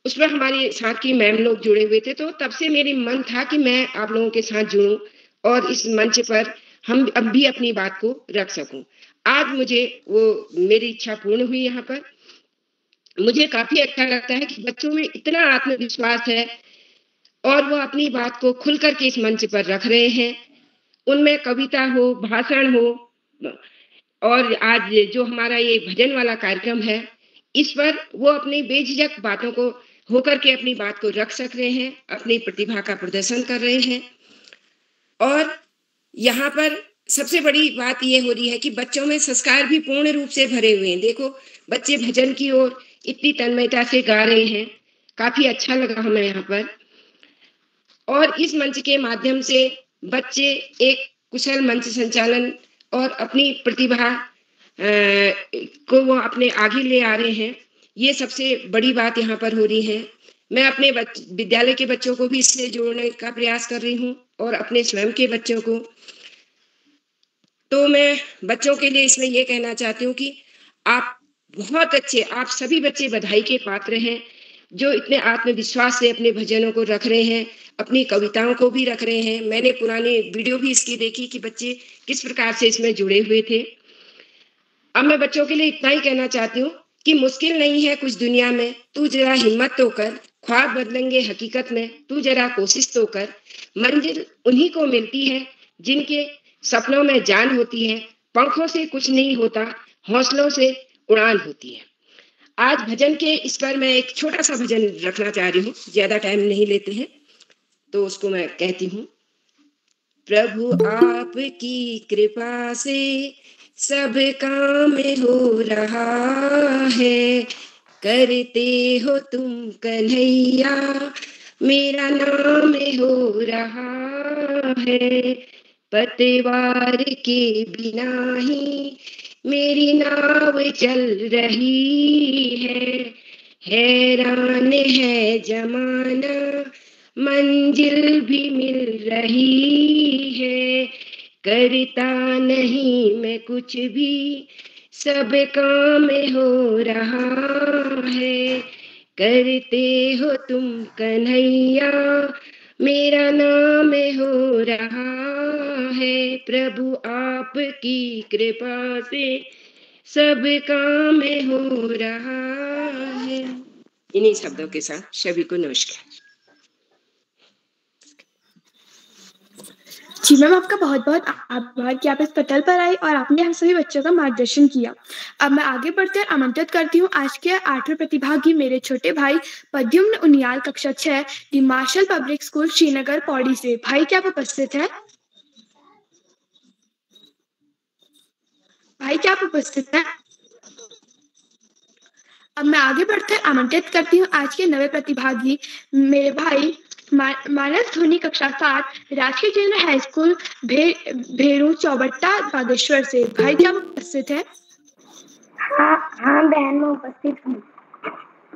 उसमें हमारे साथ की मैम लोग जुड़े हुए थे, तो तब से मेरी मन था कि मैं आप लोगों के साथ जुड़ूं और इस मंच पर हम अब भी अपनी बात को रख सकूं। आज मुझे वो मेरी इच्छा पूर्ण हुई। यहाँ पर मुझे काफी अच्छा लगता है कि बच्चों में इतना आत्मविश्वास है और वो अपनी बात को खुल करके इस मंच पर रख रहे हैं। उनमें कविता हो, भाषण हो, और आज जो हमारा ये भजन वाला कार्यक्रम है, इस पर वो अपनी बेझिझक बातों को होकर के अपनी बात को रख सक रहे हैं, अपनी प्रतिभा का प्रदर्शन कर रहे हैं। और यहाँ पर सबसे बड़ी बात ये हो रही है कि बच्चों में संस्कार भी पूर्ण रूप से भरे हुए हैं। देखो, बच्चे भजन की ओर इतनी तन्मयता से गा रहे हैं, काफी अच्छा लगा हमें यहाँ पर। और इस मंच के माध्यम से बच्चे एक कुशल मंच संचालन और अपनी प्रतिभा को वो अपने आगे ले आ रहे हैं। ये सबसे बड़ी बात यहाँ पर हो रही है। मैं अपने विद्यालय के बच्चों को भी इससे जोड़ने का प्रयास कर रही हूँ और अपने स्वयं के बच्चों को। तो मैं बच्चों के लिए इसमें ये कहना चाहती हूँ कि आप बहुत अच्छे, आप सभी बच्चे बधाई के पात्र हैं, जो इतने आत्मविश्वास से अपने भजनों को रख रहे हैं, अपनी कविताओं को भी रख रहे हैं। मैंने पुराने वीडियो भी इसकी देखी कि बच्चे किस प्रकार से इसमें जुड़े हुए थे। अब मैं बच्चों के लिए इतना ही कहना चाहती हूँ कि मुश्किल नहीं है कुछ दुनिया में, तू जरा हिम्मत तो कर, ख्वाब बदलेंगे हकीकत में, तू जरा कोशिश तो कर। मंजिल उन्हीं को मिलती है जिनके सपनों में जान होती है, पंखों से कुछ नहीं होता, हौसलों से उड़ान होती है। आज भजन के इस पर मैं एक छोटा सा भजन रखना चाह रही हूँ, ज्यादा टाइम नहीं लेते हैं, तो उसको मैं कहती हूँ। प्रभु आपकी कृपा से सब काम हो रहा है, करते हो तुम कन्हैया, मेरा नाम हो रहा है। पतवार के बिना ही मेरी नाव चल रही है, हैरान है जमाना, मंजिल भी मिल रही है। करता नहीं मैं कुछ भी, सब काम हो रहा है। करते हो तुम कन्हैया, मेरा नाम हो रहा है। प्रभु आपकी कृपा से सब काम हो रहा है। इन्हीं शब्दों के साथ सभी को नमस्कार। जी मैम, आपका बहुत बहुत आभार कि आप इस पटल पर आई और आपने हम सभी बच्चों का मार्गदर्शन किया। अब मैं आगे बढ़कर आमंत्रित करती हूँ आज के 8वें प्रतिभागी मेरे छोटे भाई प्रद्युम्न उनियाल, कक्षा 6, the Marshal public school Srinagar Pauri से। भाई क्या आप उपस्थित हैं? भाई क्या आप उपस्थित हैं? अब मैं आगे बढ़कर आमंत्रित करती हूँ आज के 9वें प्रतिभागी मेरे भाई मानस धोनी, कक्षा 7, राजकीय junior high school Bheru Chaubatta Bageshwar से। भाई क्या उपस्थित है? हाँ बहन, मैं उपस्थित हूँ।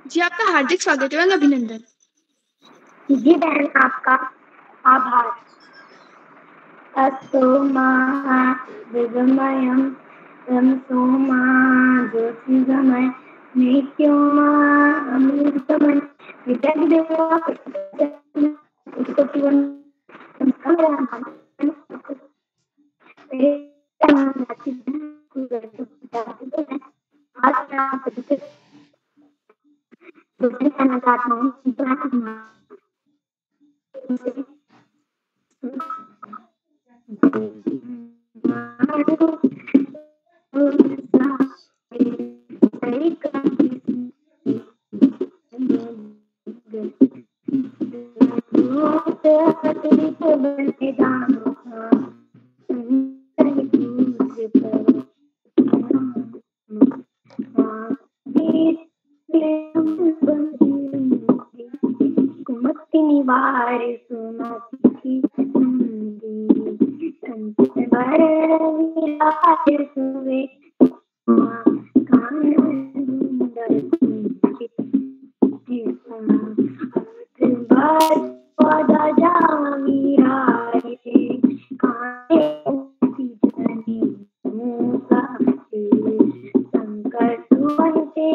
जी आपका हार्दिक स्वागत है, अभिनंदन। जी बहन, आपका आभार। तत्तो मा विगमयम तमसो मा ज्योतिर्गमय नित्योमा अमृतमय विद्यादेवा बार सुमति की नंदी संत बर विराज सुवे कान सुंदर बार पदा जामीराय काने जनी मुकाते शंकर सुवंते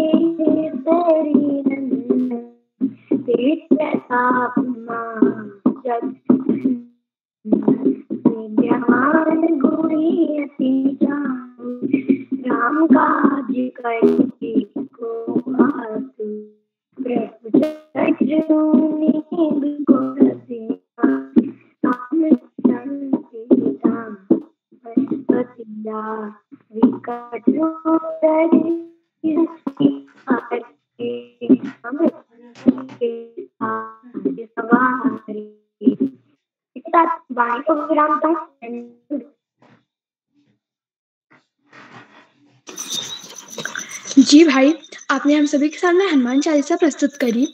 तेरी नंद तेज तापमा जग विद्यमान गुणी अति जान राम काज करके को आतु प्रभु जगजुनी गुरसे राम संतीता पतिया विकट रूप जी भाई, आपने हम सभी के सामने हनुमान चालीसा प्रस्तुत करी।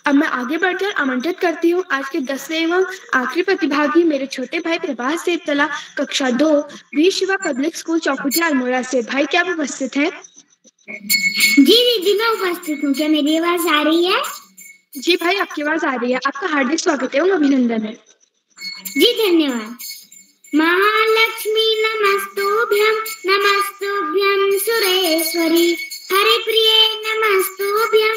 अब मैं आगे बढ़कर आमंत्रित करती हूँ आज के 10वें एवं आखिरी प्रतिभागी मेरे छोटे भाई प्रभास देवतला कक्षा 2 वीर शिवा पब्लिक स्कूल चौकुटिया अल्मोड़ा से। भाई क्या आप उपस्थित हैं? जी दीदी मैं उपस्थित हूँ। क्या मेरी आवाज आ रही है? जी भाई आपकी आवाज आ रही है। आपका हार्दिक स्वागत है और अभिनंदन है। जी धन्यवाद। महालक्ष्मी नमस्तुभ्यं सुरेश्वरी हरिप्रिये नमस्तुभ्यं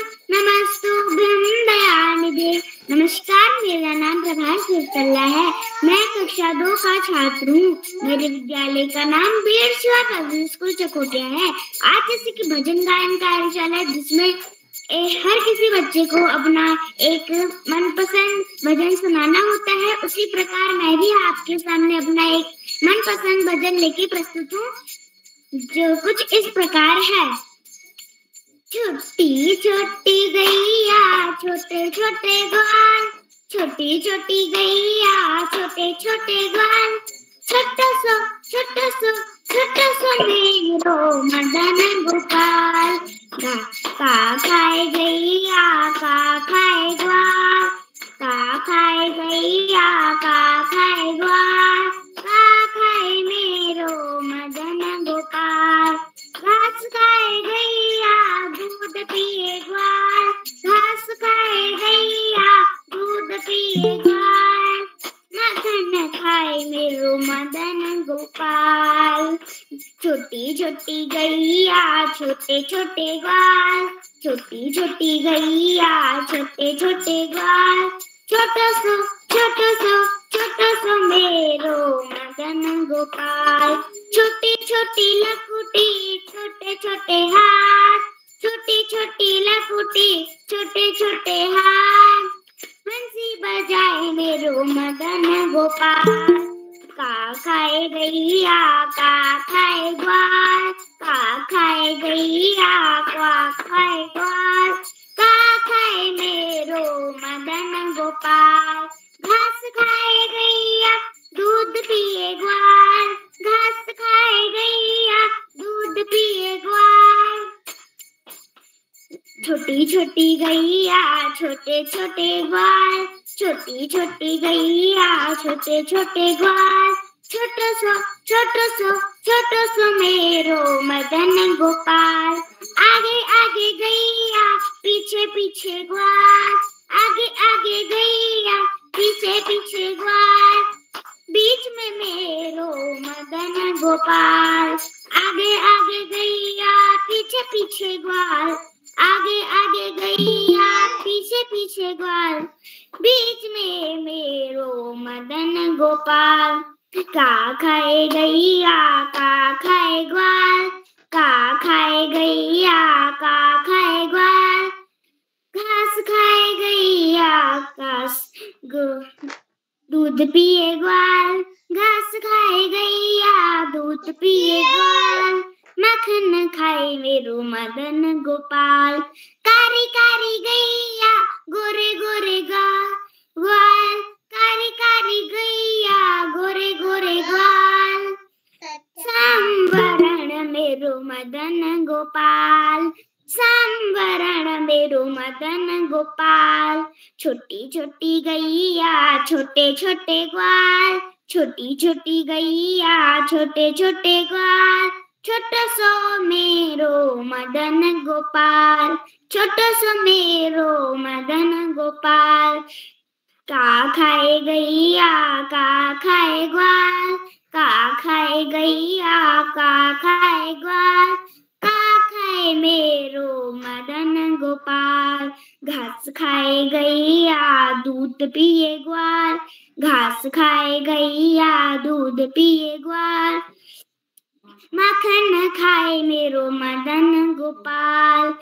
दयानिधे। नमस्कार, मेरा नाम प्रभास देवतला है। मैं कक्षा 2 का छात्र हूँ। मेरे विद्यालय का नाम वीर शिवा पब्लिक स्कूल चकोटिया है। आज जैसे कि भजन गायन कार्यशाला है जिसमें हर किसी बच्चे को अपना एक मनपसंद भजन सुनाना होता है, उसी प्रकार मैं भी आपके सामने अपना एक मनपसंद भजन लेके प्रस्तुत हूँ जो कुछ इस प्रकार है। छोटी छोटी गैया छोटे छोटे ग्वाल, छोटी छोटी गैया छोटे छोटे ग्वाल, छोटा सो मेरो मदन गोपाल। का खाए गैया का खाए ग्वाल, का खाए गैया का खाए ग्वाल, का खाए मेरो मदन गोपाल। घास खाए गैया दूध पिए ग्वाल, घास खाए गैया दूध पिए ग्वाल, मक्खन खाए मेरो मदन गोपाल। छोटी छोटी गैया छोटे छोटे ग्वाल, छोटी छोटी गैया छोटे छोटे ग्वाल, छोटो सो मेरो मदन गोपाल। छोटी छोटी लकुटी छोटे छोटे हाथ, छोटी छोटी लकुटी छोटे छोटे हाथ, बंसी बजाए मेरो मदन गोपाल। का खाए गैया का खाए ग्वाल, का खाए गैया का खाए ग्वाल, का खाए मेरो मदन गोपाल। घास खाए गैया दूध पिए ग्वाल, घास खाए गैया दूध पिए ग्वाल। छोटी छोटी गैया छोटे छोटे ग्वाल, छोटी छोटी गैया छोटे छोटे ग्वाल, छोटो सो मेरो मदन गोपाल। आगे आगे गैया पीछे पीछे ग्वाल, आगे आगे गैया पीछे पीछे ग्वाल, बीच में मेरो मदन गोपाल। आगे आगे गैया पीछे पीछे ग्वाल, आगे आगे गैया पीछे पीछे ग्वाल, बीच में मेरो मदन गोपाल। का खाए गैया का खाए ग्वाल, का खाए गैया का खाए ग्वाल, घास खाए गैया दूध पिए ग्वाल, घास खाए गैया दूध पिए ग्वाल, मक्खन खाए मेरो मदन गोपाल। कारी कारी गैया गोरे गोरे ग्वाल, कारी कारी गैया गोरे गोरे ग्वाल, सांवरण मेरो मदन गोपाल। संवरण मेरो मदन गोपाल। छोटी छोटी गैया छोटे छोटे ग्वाल, छोटी छोटी गैया छोटे छोटे ग्वाल। छोटो सो मेरो मदन गोपाल, छोटो सो मेरो मदन गोपाल। का खाए गैया का खाए ग्वाल, का खाए गैया का खाए ग्वाल। का खाए मेरो मदन गोपाल, घास खाए गैया दूध पिए ग्वाल, घास खाए गैया दूध पिए ग्वाल। माखन खाए मेरो मदन गोपाल।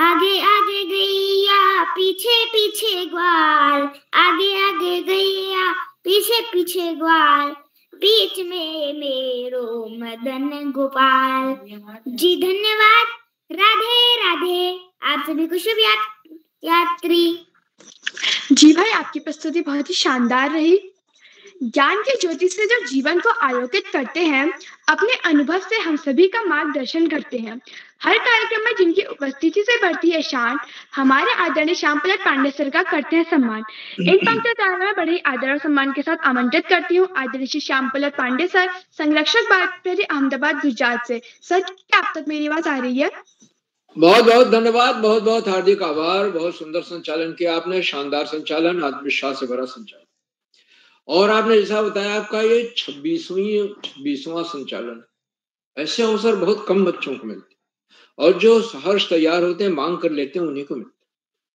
आगे आगे गैया पीछे पीछे ग्वाल, आगे आगे गैया पीछे पीछे ग्वाल। बीच में मेरो मदन गोपाल। जी धन्यवाद। राधे राधे। आप सभी को शुभ यात्री। जी भाई, आपकी प्रस्तुति बहुत ही शानदार रही। ज्ञान की ज्योति से जो जीवन को आलोकित करते हैं, अपने अनुभव से हम सभी का मार्गदर्शन करते हैं। हर कार्यक्रम में जिनकी उपस्थिति से बढ़ती है शान, हमारे आदरणीय श्यामप्रसाद पांडे सर का करते हैं सम्मान। इन पंक्तियों में बड़े आदर और सम्मान के साथ आमंत्रित करती हूँ आदरणीय श्री श्यामप्रसाद पांडे सर, संरक्षक बागपतरी, अहमदाबाद, गुजरात से। सर, क्या आप तक मेरी आवाज आ रही है? बहुत बहुत धन्यवाद, बहुत बहुत हार्दिक आभार। बहुत सुंदर संचालन किया आपने, शानदार संचालन, आत्मविश्वास से भरा संचालन। और आपने जैसा बताया, आपका ये 26वां संचालन। ऐसे अवसर बहुत कम बच्चों को मिलते, और जो सहर्ष तैयार होते हैं, मांग कर लेते हैं, उन्हीं को मिलते।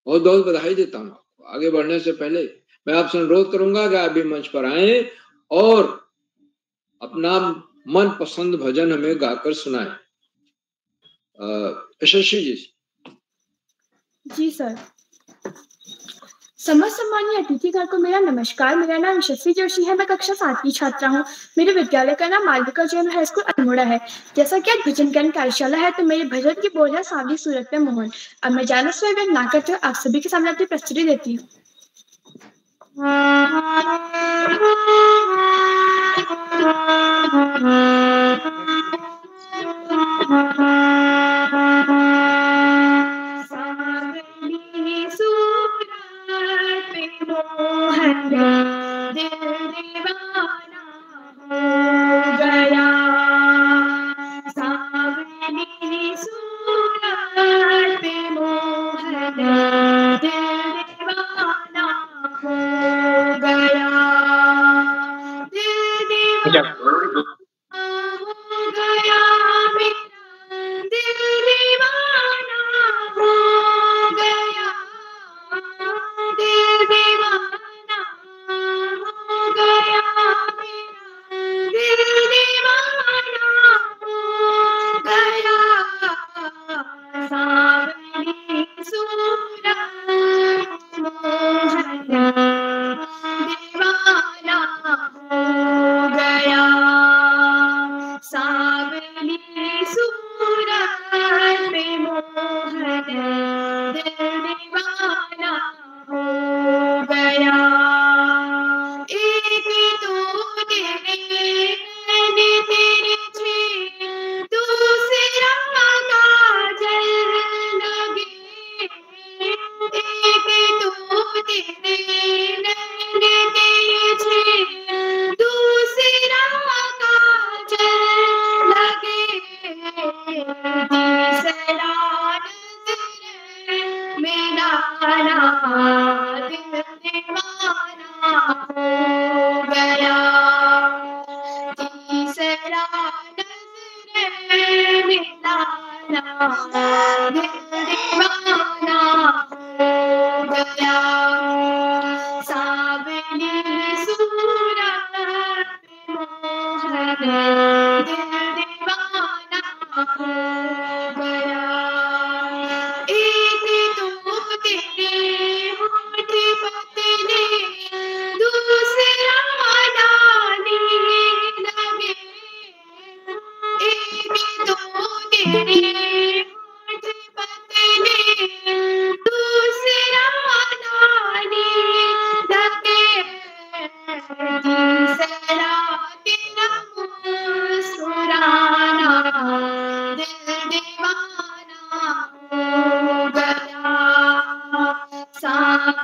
बहुत बहुत बधाई देता हूँ आपको। आगे बढ़ने से पहले मैं आपसे अनुरोध करूंगा कि आप भी मंच पर आए और अपना मन पसंद भजन हमें गाकर सुनाएं। यशस्वी जी। जी सर। समस्त सम्मानीय अतिथिगण को मेरा नमस्कार। मेरा नाम यशस्वी जोशी है। मैं कक्षा 7 की छात्रा हूँ। मेरे विद्यालय का नाम मालविका जैन हाई स्कूल अल्मोड़ा है। जैसा कि आज भजन ज्ञान कार्यशाला है, तो मेरे भजन की बोल है सांवली सूरत में मोहन। अब मैं ज्यादा समय व्यर्थ ना करते हुए आप सभी के सामने अपनी प्रस्तुति देती हूँ।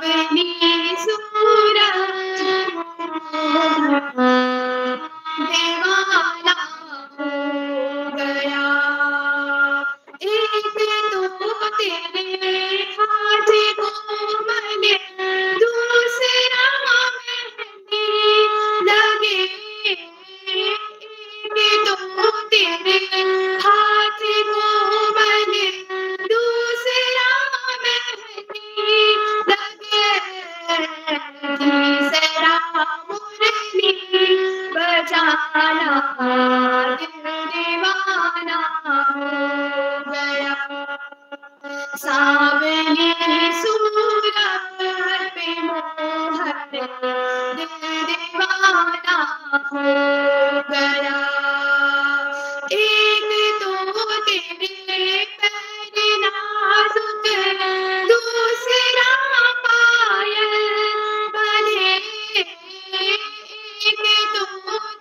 सावनी सूरज दीवाना हो गया। एक तो तेरे हाथ को मैंने दूसरा मेहंदी लगे। एक तो तेरे हाथ को मैंने दूसरा मेहंदी लगे। तीसरा मुरली बजाना दिल दीवाना हो गया। सावनी सूरज पे मोहन दिल दीवाना हो गया। एक तो तेरे पैर नाजुक दूसरा पायल बने। एक तो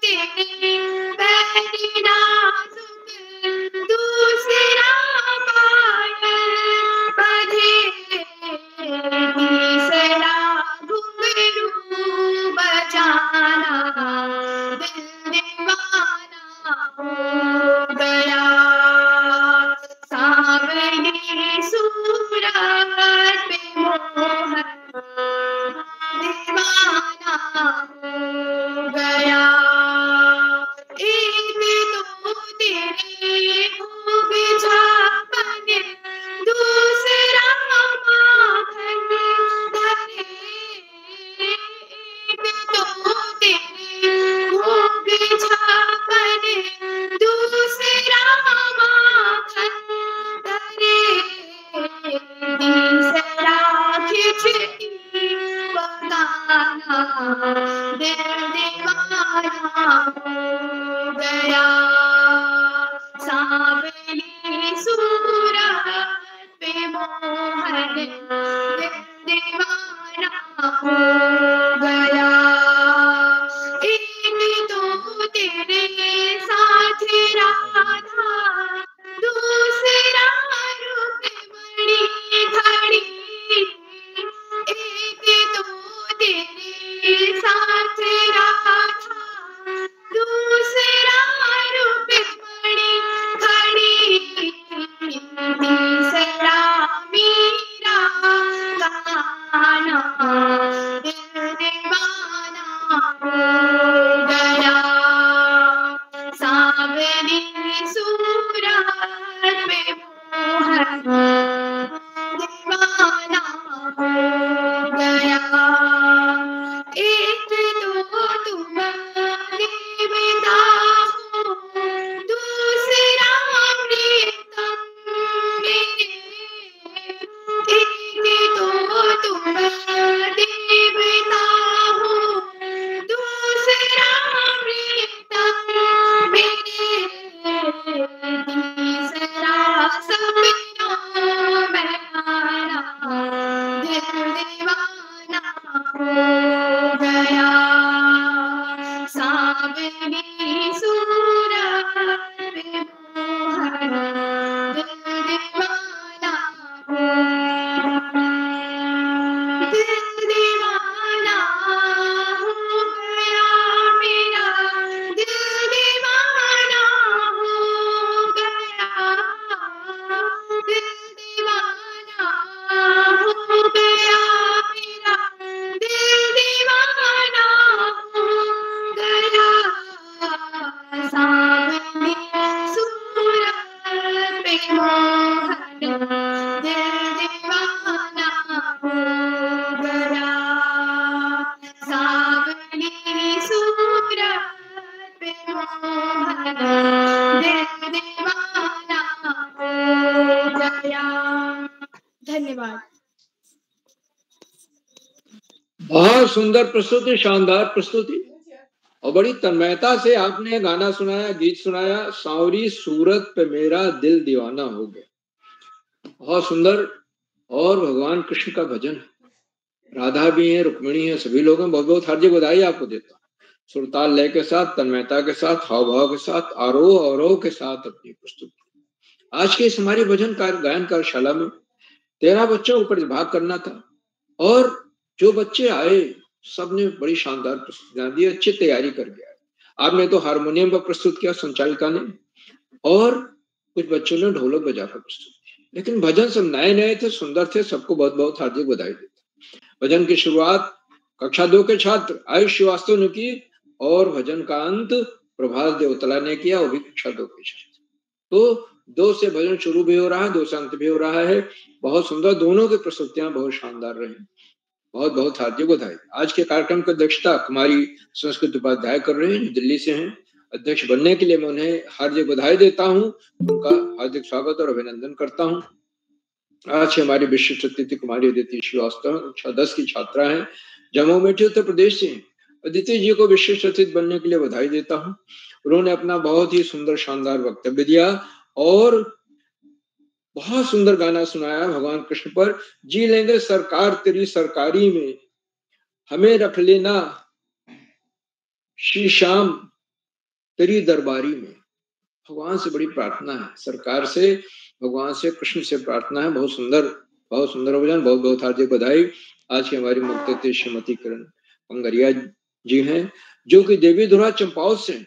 तेरे पैर नाजुक दूसरा पायल बने। तीसरा घुंघरू बजाना दिल दीवाना हो गया। सावनी सूरज पे मोहन दीवाना हो गया। एक तो तेरे खूब झापन दूसरा माखन धरे। एक तो तेरे खूब झापन दूसरा माखन धरे। तीसरा खिचड़ी पकाना दिल दीवाना हो गया। सावनी सूरज पे मोहन दिल दीवाना हो गया। एक तो तेरे साथ राधा दूसरा रुक्मिणी घड़ी। एक तो तेरे साथ राधा दूसरा रुक्मिणी घड़ी। तीसरा मीरा गाना दिल दीवाना हो गया। सावनी सूरज पे मोहन दीवाना हो गया। एक तो तुम देवता हो दूसरा प्रीतम मेरे। एक तो तुम देवता हो दूसरा प्रीतम मेरे। तीसरा सपनों में आना दिल दीवाना हो गया। सावनी सूरज पे मोहन दिल दीवाना हो दिल दीवाना हो गया मेरा। दिल दीवाना हो गया। दिल दीवाना हो गया मेरा। दिल दीवाना हो गया। सावनी सूरज पे मोहन दिल दीवाना हो गया। सावनी सूरज पे मोहन दिल दीवाना हो गया। धन्यवाद। बहुत सुंदर प्रस्तुति, शानदार प्रस्तुति और बड़ी तन्मयता से आपने गाना सुनाया, गीत सुनाया। सांवरी सूरत पे मेरा दिल दीवाना हो गया। बहुत सुंदर। और भगवान कृष्ण का भजन है, राधा भी है, रुक्मिणी है, सभी लोग हैं। बहुत बहुत हार्दिक बधाई आपको देता हूँ। सुरताल लय के साथ, तन्मयता के साथ, हाव भाव के साथ, आरोह अवरोह के साथ अपनी प्रस्तुति। आज के इस हमारी भजन गायन कार्यशाला में 13 बच्चों को प्रतिभाग करना था और जो बच्चे आए सबने बड़ी शानदार प्रस्तुतियां दी, अच्छी तैयारी कर गया। आपने तो हारमोनियम पर प्रस्तुत किया संचालिका ने, और कुछ बच्चों ने ढोलक बजाकर प्रस्तुत किया, लेकिन भजन सब नए नए थे, सुंदर थे। सबको बहुत बहुत हार्दिक बधाई देते। भजन की शुरुआत कक्षा 2 के छात्र आयुष श्रीवास्तव ने की और भजन का अंत प्रभात देवतला ने किया, वो भी कक्षा 2 के छात्र। तो 2 से भजन शुरू भी हो रहा है, 2 से अंत भी हो रहा है। बहुत सुंदर, दोनों की प्रस्तुतियां बहुत शानदार रही। बहुत बहुत हार्दिक बधाई। आज के कार्यक्रम की अध्यक्षता कुमारी संस्कृत उपाध्याय कर रहे हैं, दिल्ली से हैं। अध्यक्ष बनने के लिए मैं उन्हें हार्दिक बधाई देता हूं, उनका हार्दिक स्वागत और अभिनंदन करता हूं। आज हमारी विशिष्ट अतिथि कुमारी अदिति श्रीवास्तव कक्षा 10 की छात्रा हैं, जम्मू मेठी उत्तर प्रदेश से। अदिति जी को विशिष्ट अतिथि बनने के लिए बधाई देता हूं। उन्होंने अपना बहुत ही सुंदर शानदार वक्तव्य दिया और बहुत सुंदर गाना सुनाया भगवान कृष्ण पर। जी लेंगे सरकार तेरी सरकारी में, हमें रख लेना श्री श्याम तेरी दरबारी में। भगवान से बड़ी प्रार्थना है, सरकार से, भगवान से, कृष्ण से प्रार्थना है। बहुत सुंदर भजन। बहुत बहुत हार्दिक बधाई। आज की हमारी मुख्य अतिथि श्रीमती किरण पंगरिया जी हैं, जो कि देवी धुरा चंपावत से,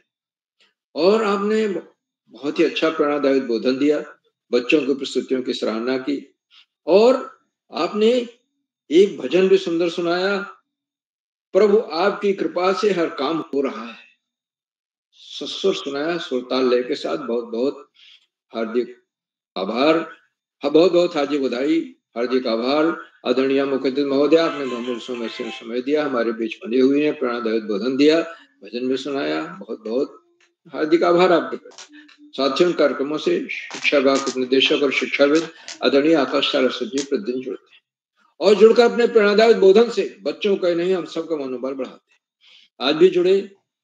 और आपने बहुत ही अच्छा प्रेरणादायक बोधन दिया, बच्चों की प्रस्तुतियों की सराहना की, और आपने एक भजन भी सुंदर सुनाया, प्रभु आपकी कृपा से हर काम हो रहा है। सस्वर सुनाया सुरताल लय के साथ। बहुत बहुत हार्दिक आभार, बहुत बहुत हार्दिक बधाई, हार्दिक आभार। आदरणीय मुख्य अतिथि महोदय, आपने बहुमूल्य समय दिया, हमारे बीच बने हुए हैं, प्रेरणादायक बोधन दिया, भजन भी सुनाया। बहुत बहुत हार्दिक आभार आपके प्रति। साथियों, कार्यक्रमों से शिक्षा विभाग के निदेशक और शिक्षाविद आदरणीय आकाश सारस्वत जी प्रतिदिन जुड़ते हैं और जुड़कर अपने प्रेरणादायक बोधन से बच्चों का नहीं हम सबका मनोबल बढ़ाते हैं। आज भी जुड़े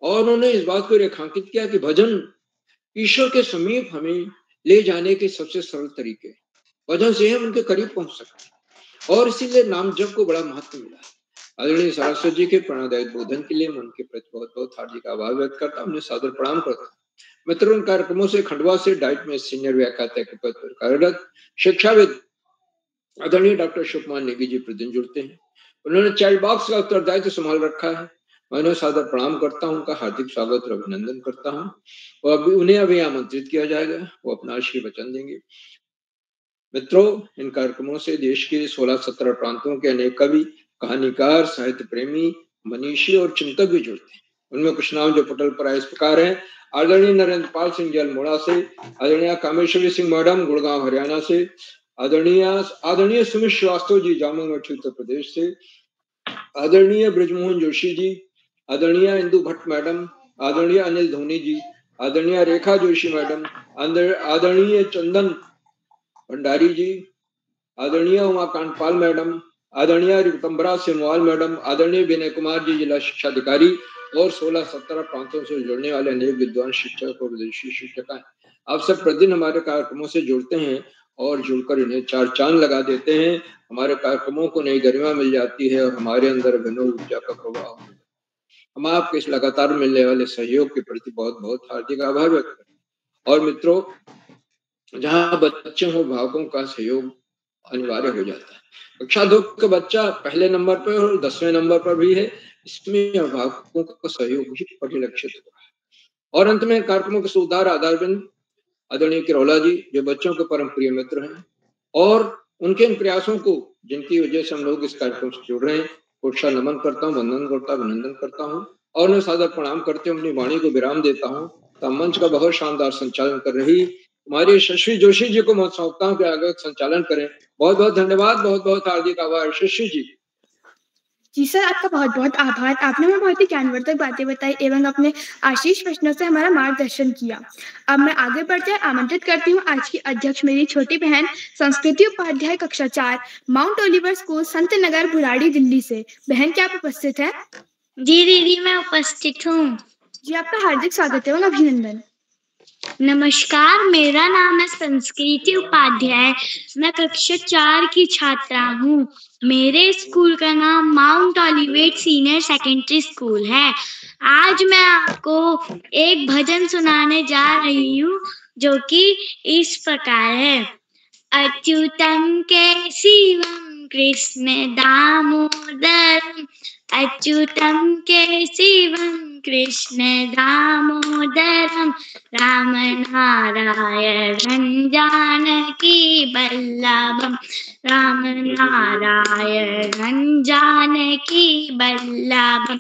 और उन्होंने इस बात को रेखांकित किया कि भजन ईश्वर के समीप हमें ले जाने के सबसे सरल तरीके, भजन से हम उनके करीब पहुंच सकते हैं, और इसीलिए नाम जप को बड़ा महत्व मिला है। आदरणीय सारस्वत जी के प्रेरणादायक बोधन के लिए मैं उनके प्रति बहुत बहुत हार्दिक आभार व्यक्त करता हूं, उन्हें सादर प्रणाम करता हूं। मित्रों, उन कार्यक्रमों से खंडवा से डाइट में सीनियर व्याख्याता के पद पर कार्यरत शिक्षाविद आदरणीय डॉक्टर शिवकुमार नेगी जी प्रतिदिन जुड़ते हैं। उन्होंने चाइल्ड बॉक्स का उत्तरदायित्व संभाल रखा है। मैं उन्हें सादर प्रणाम करता हूं, उनका हार्दिक स्वागत और अभिनंदन करता हूं। और उन्हें अभी आमंत्रित किया जाएगा, वो अपना आशीर्वाद वचन देंगे। मित्रों, इन कार्यक्रमों से देश के 16-17 प्रांतों के अनेक कवि, कहानीकार, साहित्य प्रेमी, मनीषी और चिंतक भी जुड़ते हैं। उनमें कुछ नाम जो पटल पर आए इस प्रकार हैं। आदरणीय नरेंद्र पाल सिंह जी अल्मोड़ा से, आदरणीय कामेश्वरी सिंह मैडम गुड़गांव हरियाणा से, आदरणीय सुमित श्रीवास्तव जी जामू मेठी उत्तर प्रदेश से, आदरणीय ब्रजमोहन जोशी जी, आदरणीय इंदु भट्ट मैडम, आदरणीय अनिल धोनी जी, आदरणीय रेखा जोशी मैडम, आदरणीय चंदन भंडारी जी, आदरणीय उमाकांत पाल मैडम, आदरणीय रितंबरा सिनवाल मैडम, आदरणीय विनय कुमार जी जिला शिक्षा अधिकारी, और 16-17 प्रांतों से जुड़ने वाले अनेक विद्वान शिक्षक और विदेशी शिक्षक हैं। आप सब प्रतिदिन हमारे कार्यक्रमों से जुड़ते हैं और जुड़कर इन्हें 4 चांद लगा देते हैं। हमारे कार्यक्रमों को नई गरिमा मिल जाती है और हमारे अंदर अभिनव ऊर्जा का प्रभाव। हम आपके इस लगातार मिलने वाले सहयोग के प्रति बहुत बहुत हार्दिक आभार व्यक्त करते हैं। और मित्रों, जहाँ बच्चों और अभिभावकों का सहयोग अनिवार्य हो जाता है, कक्षा 2 का बच्चा पहले नंबर पर और 10वें नंबर पर भी है, इसमें अभिभावकों का सहयोग भी परिलक्षित हो रहा है। और अंत में कार्यक्रमों के सुधार आधारबिंद आदरणीय किरोला जी, जो बच्चों के परम प्रिय मित्र हैं, और उनके इन प्रयासों को जिनकी वजह से हम लोग इस कार्यक्रम से जुड़ रहे हैं, कोटशा नमन करता हूँ, वंदन करता हूँ, अभिनंदन करता हूँ, और मैं सादर प्रणाम करते हुए अपनी वाणी को विराम देता हूँ। तो मंच का बहुत शानदार संचालन कर रही हमारी शशि जोशी जी को मैं सौंपता हूँ कि आगे संचालन करें। बहुत बहुत धन्यवाद, बहुत बहुत हार्दिक आभार। शशि जी। जी सर, आपका बहुत बहुत आभार। आपने हमें बहुत ही ज्ञानवर्धक बातें बताई एवं अपने आशीष प्रश्नों से हमारा मार्गदर्शन किया। अब मैं आगे बढ़कर आमंत्रित करती हूँ आज की अध्यक्ष मेरी छोटी बहन संस्कृति उपाध्याय कक्षा 4 mount Oliver school Sant Nagar Burari Delhi से। बहन, क्या आप उपस्थित है? जी दीदी, मैं उपस्थित हूँ। जी, आपका हार्दिक स्वागत है और अभिनंदन। नमस्कार, मेरा नाम है संस्कृति उपाध्याय। मैं कक्षा 4 की छात्रा हूँ। मेरे स्कूल का नाम माउंट ओलिवेट सीनियर सेकेंडरी स्कूल है। आज मैं आपको एक भजन सुनाने जा रही हूँ जो कि इस प्रकार है। अच्युतम केशवम कृष्ण दामोदरम अच्युतम केशवम कृष्ण दामोदरम राम नारायणं जानकी वल्लभम राम नारायणं जानकी वल्लभम।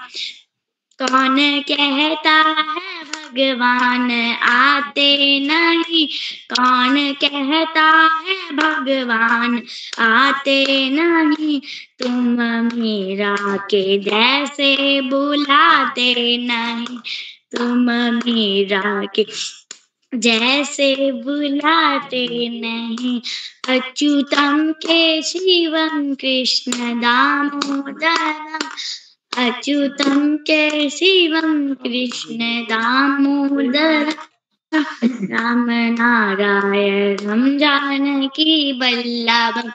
कौन कहता है भगवान आते नहीं, कौन कहता है भगवान आते नहीं, तुम मीरा के जैसे बुलाते नहीं, तुम मीरा के जैसे बुलाते नहीं। अच्युतम केशवम कृष्ण दामोदरम अच्युतम केशवम कृष्ण दामोदरम राम नारायणं जानकी वल्लभम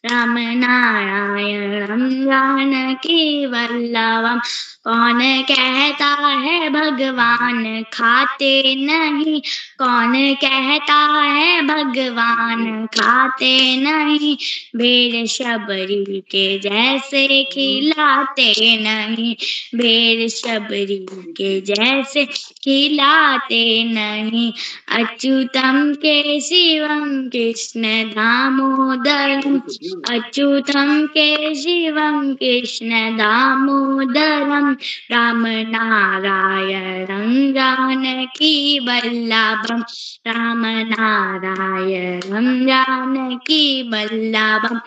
राम नारायणं जानकी वल्लभम। कौन कहता है भगवान खाते नहीं, कौन कहता है भगवान खाते नहीं, भेड़ शबरी के जैसे खिलाते नहीं, भेड़ शबरी के जैसे खिलाते नहीं। अच्युतम केशवम कृष्ण दामोदरम अच्युतम केशवम कृष्ण दामोदरम राम नारायणं जानकी वल्लभम राम नारायणं जानकी वल्लभम।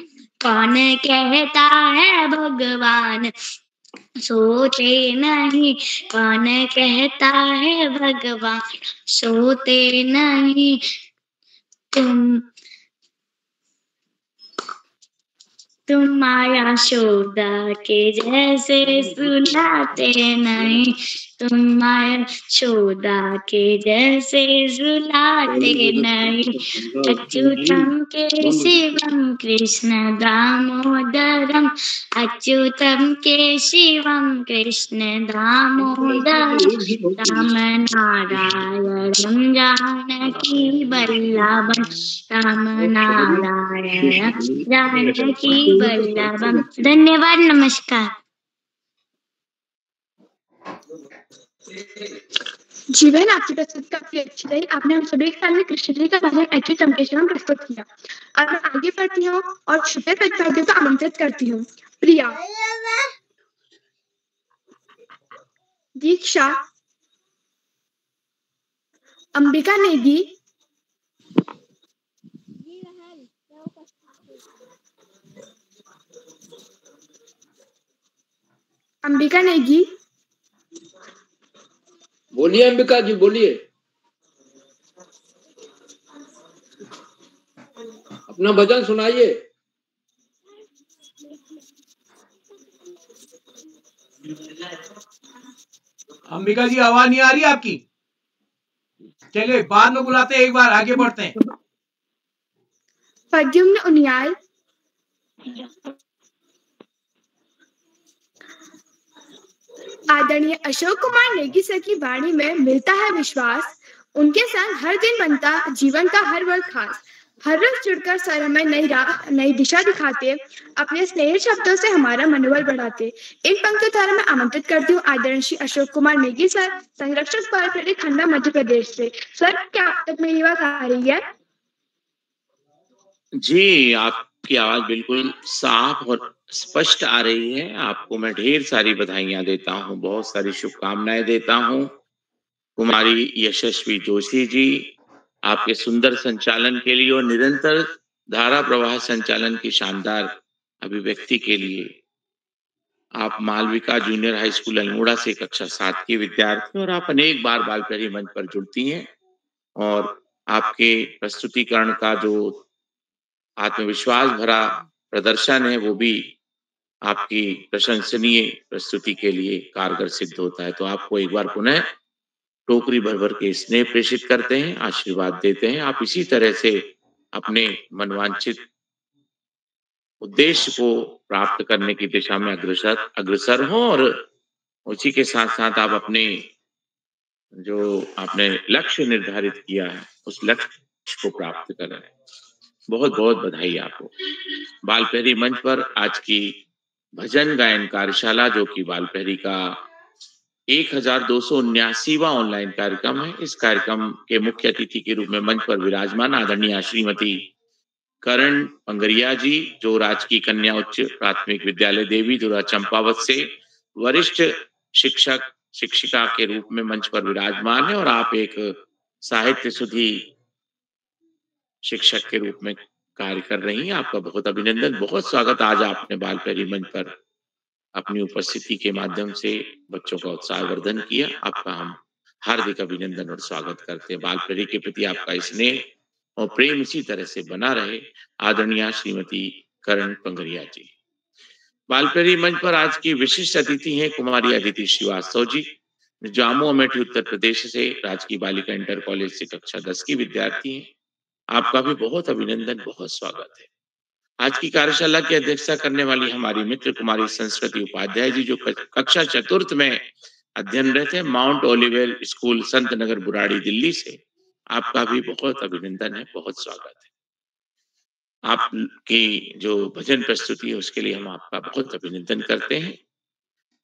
कौन कहता है भगवान सोते नहीं, कौन कहता है भगवान सोते नहीं, तुम माया शोदा के जैसे सुलाते नहीं, तुम माया शोदा के जैसे सुलाते नहीं। अच्युतम केशवम कृष्ण दामोदरम अच्युतम केशवम कृष्ण दामोदरम राम नारायणं जानकी वल्लभम राम नारायणं जानकी वल्लभम। धन्यवाद, नमस्कार। जी बहन, आपकी प्रस्तुति काफी अच्छी रही। आपने हम सभी के सामने कृष्ण जी का भजन अच्युतम केशवम प्रस्तुत किया। अब मैं आगे बढ़ती हूँ और छोटे प्रतिभागियों को आमंत्रित करती हूँ। प्रिया, दीक्षा, अंबिका नेगी, अंबिका नेगी, बोलिए अंबिका जी, बोलिए, अपना भजन सुनाइए। अंबिका जी, आवाज नहीं आ रही आपकी। चलिए बाद में बुलाते हैं, एक बार आगे बढ़ते हैं। प्रद्युम्न उनियाल, आदरणीय अशोक कुमार नेगी सर की वाणी में मिलता है विश्वास, उनके संग हर दिन बनता जीवन का हर वर्ग खास। हर रोज जुड़कर सर हमें नई दिशा दिखाते, अपने स्नेह शब्दों से हमारा मनोबल बढ़ाते। इन पंक्तियों द्वारा मैं आमंत्रित करती हूँ आदरणीय श्री अशोक कुमार नेगी सर, संरक्षक पार्टी खन्ना मध्य प्रदेश से। सर, क्या आप तक मेरी आवाज आ रही है? जी, आपकी आवाज बिल्कुल साफ और स्पष्ट आ रही है। आपको मैं ढेर सारी बधाइयां देता हूँ, बहुत सारी शुभकामनाएं देता हूँ। कुमारी यशस्वी जोशी जी, आपके सुंदर संचालन के लिए और निरंतर धारा प्रवाह संचालन की शानदार अभिव्यक्ति के लिए। आप Malvika junior high school Almora से कक्षा 7 की विद्यार्थी और आप अनेक बार बाल प्रहरी मंच पर जुड़ती हैं और आपके प्रस्तुतिकरण का जो आत्मविश्वास भरा प्रदर्शन है वो भी आपकी प्रशंसनीय प्रस्तुति के लिए कारगर सिद्ध होता है। तो आपको एक बार पुनः टोकरी भर भर के स्नेह प्रेषित करते हैं, आशीर्वाद देते हैं। आप इसी तरह से अपने मनवांछित उद्देश्य को प्राप्त करने की दिशा में अग्रसर हो और उसी के साथ साथ आप अपने जो आपने लक्ष्य निर्धारित किया है उस लक्ष्य को प्राप्त करें। बहुत बहुत बधाई आपको। बालपहरी मंच पर आज की भजन गायन कार्यशाला, जो कि बालपहरी का 1279वां ऑनलाइन कार्यक्रम है, इस कार्यक्रम के मुख्य अतिथि के रूप में मंच पर विराजमान आदरणीय श्रीमती करण पंगरिया जी, जो राजकीय कन्या उच्च प्राथमिक विद्यालय देवी धुरा चंपावत से वरिष्ठ शिक्षक शिक्षिका के रूप में मंच पर विराजमान है, और आप एक साहित्य सुधी शिक्षक के रूप में कार्य कर रही हैं। आपका बहुत अभिनंदन, बहुत स्वागत। आज आपने बालपहरी मंच पर अपनी उपस्थिति के माध्यम से बच्चों का उत्साहवर्धन किया। आपका हम हार्दिक अभिनंदन और स्वागत करते हैं। बालपहरी के प्रति आपका स्नेह और प्रेम इसी तरह से बना रहे। आदरणीय श्रीमती करण पंगरिया जी। बालपहरी मंच पर आज की विशिष्ट अतिथि हैं कुमारी अदिति श्रीवास्तव जी, जामू अमेठी उत्तर प्रदेश से राजकीय बालिका इंटर कॉलेज से कक्षा 10 की विद्यार्थी हैं। आपका भी बहुत अभिनंदन, बहुत स्वागत है। आज की कार्यशाला की अध्यक्षता करने वाली हमारी मित्र कुमारी संस्कृति उपाध्याय जी, जो कक्षा 4th में अध्ययनरत है, mount Oliver school Sant Nagar Burari Delhi से। आपका भी बहुत अभिनंदन है, बहुत स्वागत है। आपकी जो भजन प्रस्तुति है उसके लिए हम आपका बहुत अभिनंदन करते हैं।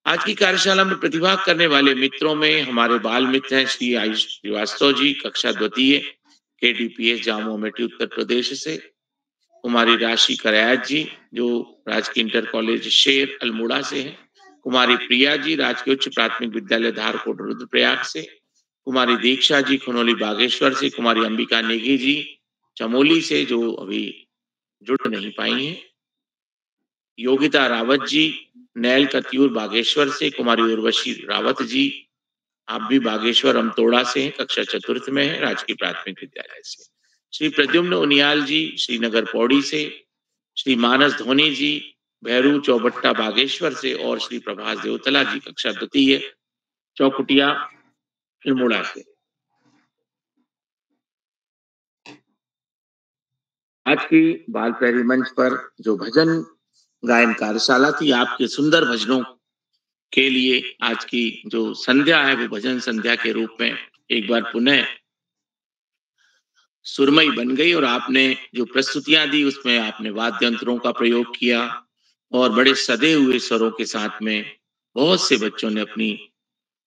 आज की कार्यशाला में प्रतिभाग करने वाले मित्रों में हमारे बाल मित्र हैं श्री आयुष श्रीवास्तव जी, कक्षा 2 KDPS जामू अमेठी उत्तर प्रदेश से, कुमारी राशि करायत जी, जो राजकीय इंटर कॉलेज शेर अल्मोड़ा से हैं, कुमारी प्रिया जी, राजकीय उच्च प्राथमिक विद्यालय धारकोट रुद्रप्रयाग से, कुमारी दीक्षा जी खनौली बागेश्वर से, कुमारी अंबिका नेगी जी चमोली से, जो अभी जुड़ नहीं पाई हैं, योगिता रावत जी नैल कतियूर बागेश्वर से, कुमारी उर्वशी रावत जी, आप भी बागेश्वर अमतोड़ा से हैं, कक्षा 4th में है, राजकीय प्राथमिक विद्यालय से, श्री प्रद्युम्न उनियाल जी श्रीनगर पौड़ी से, श्री मानस धोनी जी भैरू चौबट्टा बागेश्वर से, और श्री प्रभास देवतला जी कक्षा 2 चौकुटिया अल्मोड़ा से। आज की बालपहरी मंच पर जो भजन गायन कार्यशाला थी, आपके सुंदर भजनों के लिए आज की जो संध्या है वो भजन संध्या के रूप में एक बार पुनः सुरमई बन गई, और आपने जो प्रस्तुतियां दी उसमें आपने वाद्य यंत्रों का प्रयोग किया और बड़े सधे हुए स्वरों के साथ में बहुत से बच्चों ने अपनी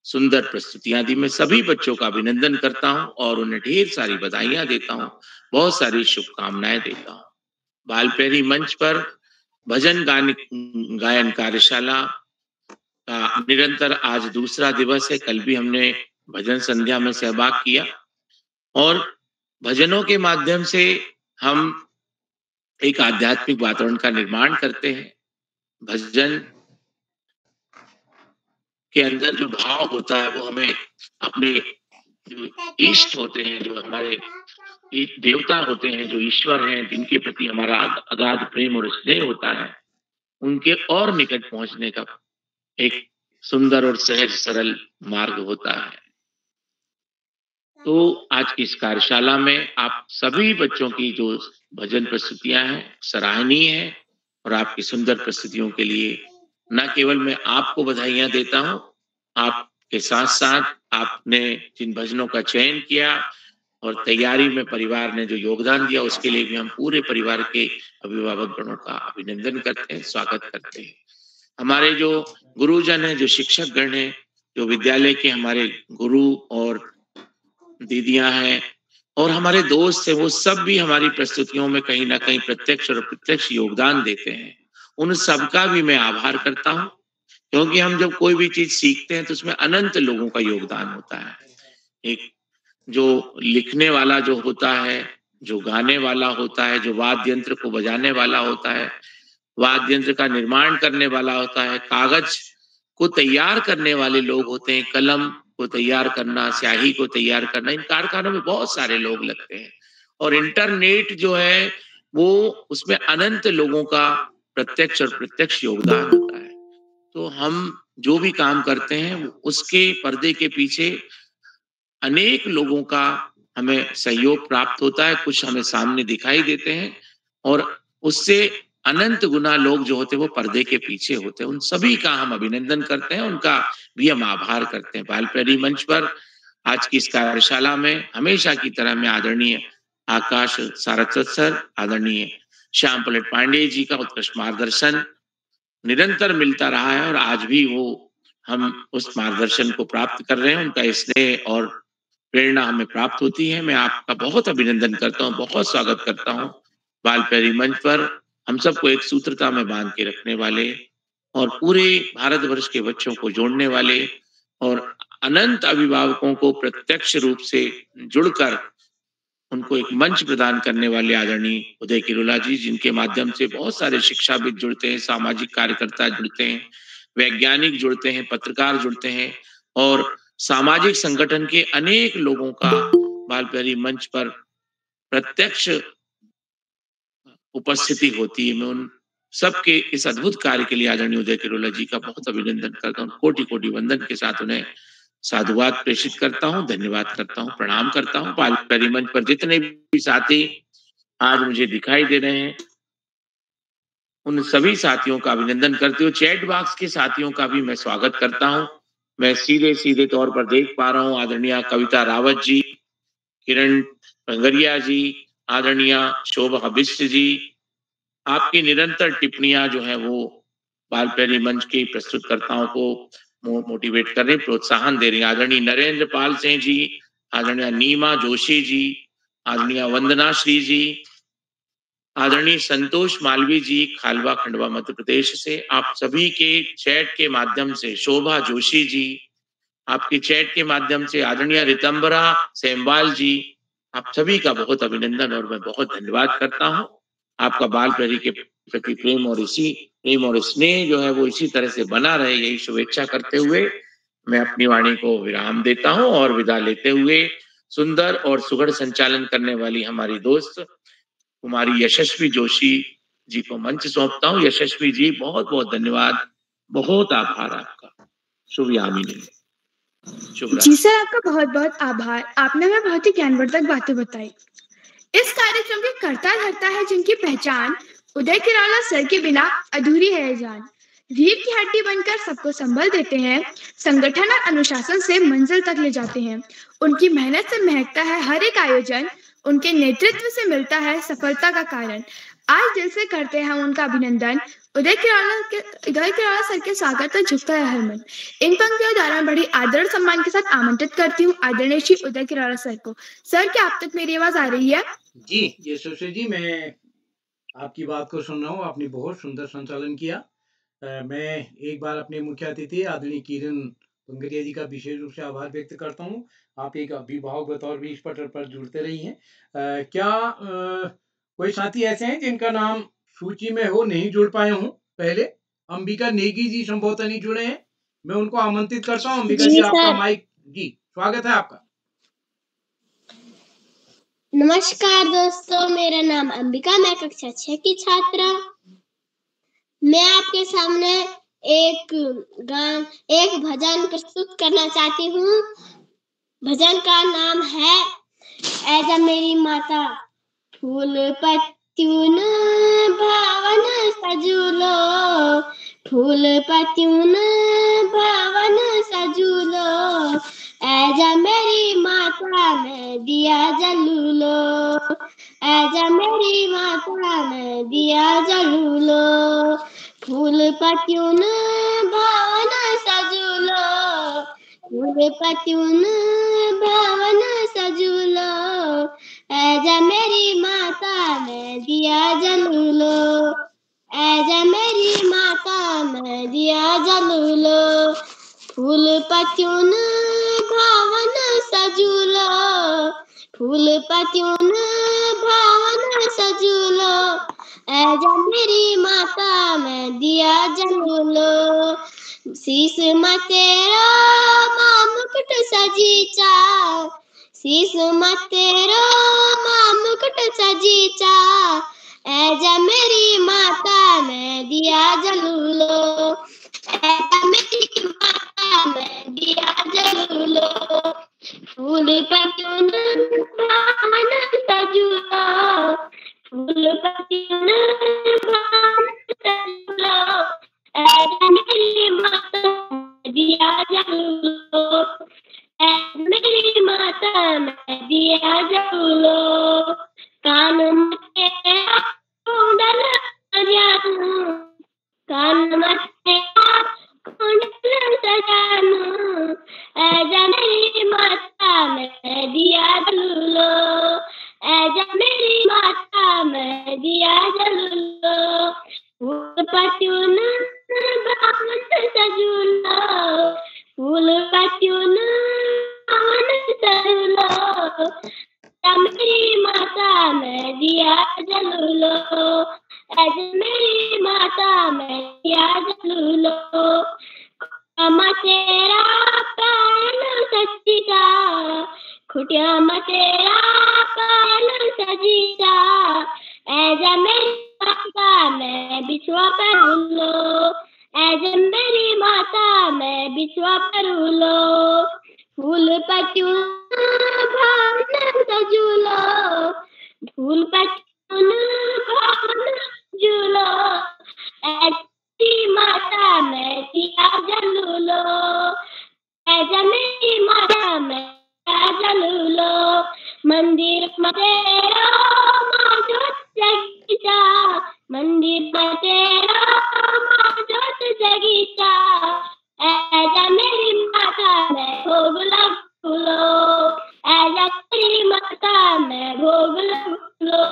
सुंदर प्रस्तुतियां दी। मैं सभी बच्चों का अभिनंदन करता हूं और उन्हें ढेर सारी बधाइयां देता हूं, बहुत सारी शुभकामनाएं देता हूं। बालपहरी मंच पर भजन गायन कार्यशाला का निरंतर आज दूसरा दिवस है। कल भी हमने भजन संध्या में सहभाग किया, और भजनों के माध्यम से हम एक आध्यात्मिक वातावरण का निर्माण करते हैं। भजन के अंदर जो भाव होता है वो हमें अपने जो इष्ट होते हैं, जो हमारे देवता होते हैं, जो ईश्वर हैं, जिनके प्रति हमारा अगाध प्रेम और स्नेह होता है, उनके और निकट पहुंचने का एक सुंदर और सहज सरल मार्ग होता है। तो आज की इस कार्यशाला में आप सभी बच्चों की जो भजन प्रस्तुतियां हैं सराहनीय है, और आपकी सुंदर प्रस्तुतियों के लिए न केवल मैं आपको बधाइयां देता हूं, आपके साथ साथ आपने जिन भजनों का चयन किया और तैयारी में परिवार ने जो योगदान दिया, उसके लिए भी हम पूरे परिवार के अभिभावक गणों का अभिनंदन करते हैं, स्वागत करते हैं। हमारे जो गुरुजन हैं, जो शिक्षक गण हैं, जो विद्यालय के हमारे गुरु और दीदियां हैं और हमारे दोस्त हैं, वो सब भी हमारी प्रस्तुतियों में कहीं ना कहीं प्रत्यक्ष और अप्रत्यक्ष योगदान देते हैं। उन सबका भी मैं आभार करता हूं, क्योंकि हम जब कोई भी चीज सीखते हैं तो उसमें अनंत लोगों का योगदान होता है। एक जो लिखने वाला जो होता है, जो गाने वाला होता है, जो वाद्य यंत्र को बजाने वाला होता है, वाद्य यंत्र का निर्माण करने वाला होता है, कागज को तैयार करने वाले लोग होते हैं, कलम को तैयार करना, स्याही को तैयार करना, इन कारखानों में बहुत सारे लोग लगते हैं। और इंटरनेट जो है वो उसमें अनंत लोगों का प्रत्यक्ष और प्रत्यक्ष योगदान होता है। तो हम जो भी काम करते हैं उसके पर्दे के पीछे अनेक लोगों का हमें सहयोग प्राप्त होता है, कुछ हमें सामने दिखाई देते हैं और उससे अनंत गुना लोग जो होते हैं वो पर्दे के पीछे होते हैं। उन सभी का हम अभिनंदन करते हैं, उनका भी हम आभार करते हैं। बालपहरी मंच पर आज की इस कार्यशाला में हमेशा की तरह मैं आदरणीय आकाश सारस्वत सर, आदरणीय श्याम पलट पांडे जी का उत्कृष्ट मार्गदर्शन निरंतर मिलता रहा है और आज भी वो हम उस मार्गदर्शन को प्राप्त कर रहे हैं। उनका स्नेह और प्रेरणा हमें प्राप्त होती है। मैं आपका बहुत अभिनंदन करता हूँ, बहुत स्वागत करता हूँ बाल प्यारी मंच पर। हम सबको एक सूत्रता में बांध के रखने वाले और पूरे भारतवर्ष के बच्चों को जोड़ने वाले और अनंत अभिभावकों को प्रत्यक्ष रूप से जुड़कर उनको एक मंच प्रदान करने वाले आदरणीय उदय किरोला जी, जिनके माध्यम से बहुत सारे शिक्षाविद जुड़ते हैं, सामाजिक कार्यकर्ता जुड़ते हैं, वैज्ञानिक जुड़ते हैं, पत्रकार जुड़ते हैं और सामाजिक संगठन के अनेक लोगों का बाल प्यारी मंच पर प्रत्यक्ष उपस्थिति होती है। मैं उन सबके इस अद्भुत कार्य के लिए आदरणीय उदय किरोला जी का बहुत अभिनंदन करता हूँ। कोटि कोटि वंदन के साथ उन्हें साधुवाद प्रेषित करता हूँ, धन्यवाद करता हूँ, प्रणाम करता हूँ। बाल प्यारी मंच पर जितने भी साथी आज मुझे दिखाई दे रहे हैं, उन सभी साथियों का अभिनंदन करते हुए चैट बॉक्स के साथियों का भी मैं स्वागत करता हूँ। मैं सीधे तौर पर देख पा रहा हूँ आदरणीय कविता रावत जी, किरण पंगरिया जी, आदरणीय शोभा बिष्ट जी, आपकी निरंतर टिप्पणियां जो है वो बाल प्यारी मंच के प्रस्तुतकर्ताओं को मोटिवेट कर रही, प्रोत्साहन दे रही। आदरणीय नरेंद्र पाल सिंह जी, आदरणीय नीमा जोशी जी, आदरणीय वंदना श्री जी, आदरणीय संतोष मालवी जी, खालवा खंडवा मध्य प्रदेश से, आप सभी के चैट के माध्यम से, शोभा जोशी जी, आपके चैट के माध्यम से, आदरणीय रितंबरा सेमवाल जी, आप सभी का बहुत अभिनंदन और मैं बहुत धन्यवाद करता हूं। आपका बाल प्यारी के प्रति प्रेम और स्नेह जो है वो इसी तरह से बना रहे, यही शुभेच्छा करते हुए मैं अपनी वाणी को विराम देता हूं और विदा लेते हुए सुंदर और सुगढ़ संचालन करने वाली हमारी दोस्त कुमारी यशस्वी जोशी जी को मंच सौंपता हूँ। यशस्वी जी, बहुत बहुत धन्यवाद, बहुत आभार आपका। शुभ यामिनी। जी सर, आपका बहुत बहुत आभार। आपने हमें बहुत ही ज्ञानवर्धक बातें बताई। इस कार्यक्रम के कर्ता धर्ता है जिनकी पहचान उदय किरोला सर के बिना अधूरी है जान। रीढ़ की हड्डी बनकर सबको संबल देते हैं, संगठन और अनुशासन से मंजिल तक ले जाते हैं। उनकी मेहनत से महकता है हर एक आयोजन, उनके नेतृत्व से मिलता है सफलता का कारण। आज दिल से करते हैं हम उनका अभिनंदन। उदय किरोला सर के स्वागत में झुकता है हर मन। इन पंक्तियों द्वारा बड़ी आदर और सम्मान के साथ आमंत्रित करती हूँ आदरणीय श्री उदय किरोला सर को। सर, क्या आप तक मेरी आवाज आ रही है? जी यशस्वी जी, मैं आपकी बात को सुन रहा हूँ। आपने बहुत सुंदर संचालन किया। मैं एक बार अपने मुख्य अतिथि आदरणीय किरण पंगरिया जी का विशेष रूप से आभार व्यक्त करता हूँ। आप एक अभिभावक बतौर भी इस पटल पर जुड़ते रही हैं। क्या कोई साथी ऐसे हैं जिनका नाम सूची में हो, नहीं जुड़ पाए हूँ? पहले अंबिका नेगी जी संभवतः नहीं जुड़े हैं, मैं उनको आमंत्रित करता हूँ। अंबिका जी, आपका माइक। जी, स्वागत है आपका। नमस्कार दोस्तों, मेरा नाम अंबिका, मैं कक्षा 6 की छात्रा। मैं आपके सामने एक भजन प्रस्तुत करना चाहती हूँ। भजन का नाम है ऐजा मेरी माता। फूल पत्तियों भावन सजूलो, फूल पत्तियों भावन सजूलो, ऐजा मेरी माता में दिया जलूलो, ऐजा मेरी माता में दिया जलूलो, फूल पत्तियों भावन सजूलो, फूल पत्तियों भावन सजूलो, ऐजा मेरी माता में दिया जलूलो, ऐजा मेरी माता में दिया जलूलो, फूल पत्तियों भावन सजूलो, फूल पत्तियों भावन सजूलो, ऐजा मेरी माता में दिया जलूलो, शीश में तेरा मां मुकुट सजीचा, शीश में तेरा मां मुकुट सजीचा, ऐजा मेरी माता में दिया जलूलो, ऐजा मेरी माता में दिया जलूलो, फूल पत्तियों भावन सजूलो, फूल पत्तियों भावन सजूलो, ऐजा मेरी माता में दिया जलूलो, ऐजा मेरी माता में दिया जलूलो, पत्यून भावन सजूलो, फूल पत्यून भावन सजूलो, मेरी माता मैं दिया जलूलो, ऐज मेरी माता मैं दिया जलूलो, खुटिया तेरा पायल सजीता, खुटिया तेरा पायल सजीता, ऐज मेरी माता मैं बिछुआ परूलो, ऐज मेरी माता मैं बिछुआ परूलो, फूल पत्यून भावन सजूलो, फूल पत्यून भावन सजूलो, ऐसी माता मैं दिया जलूलो, ऐसा मेरी माता मैं दिया जलूलो, मंदिर में तेरा माँ जोत जगीता, मंदिर में तेरा माँ जोत जगीता, ऐसा मेरी माता मैं भोग लगूलो, ऐसा मेरी माता मैं भोग लगूलो,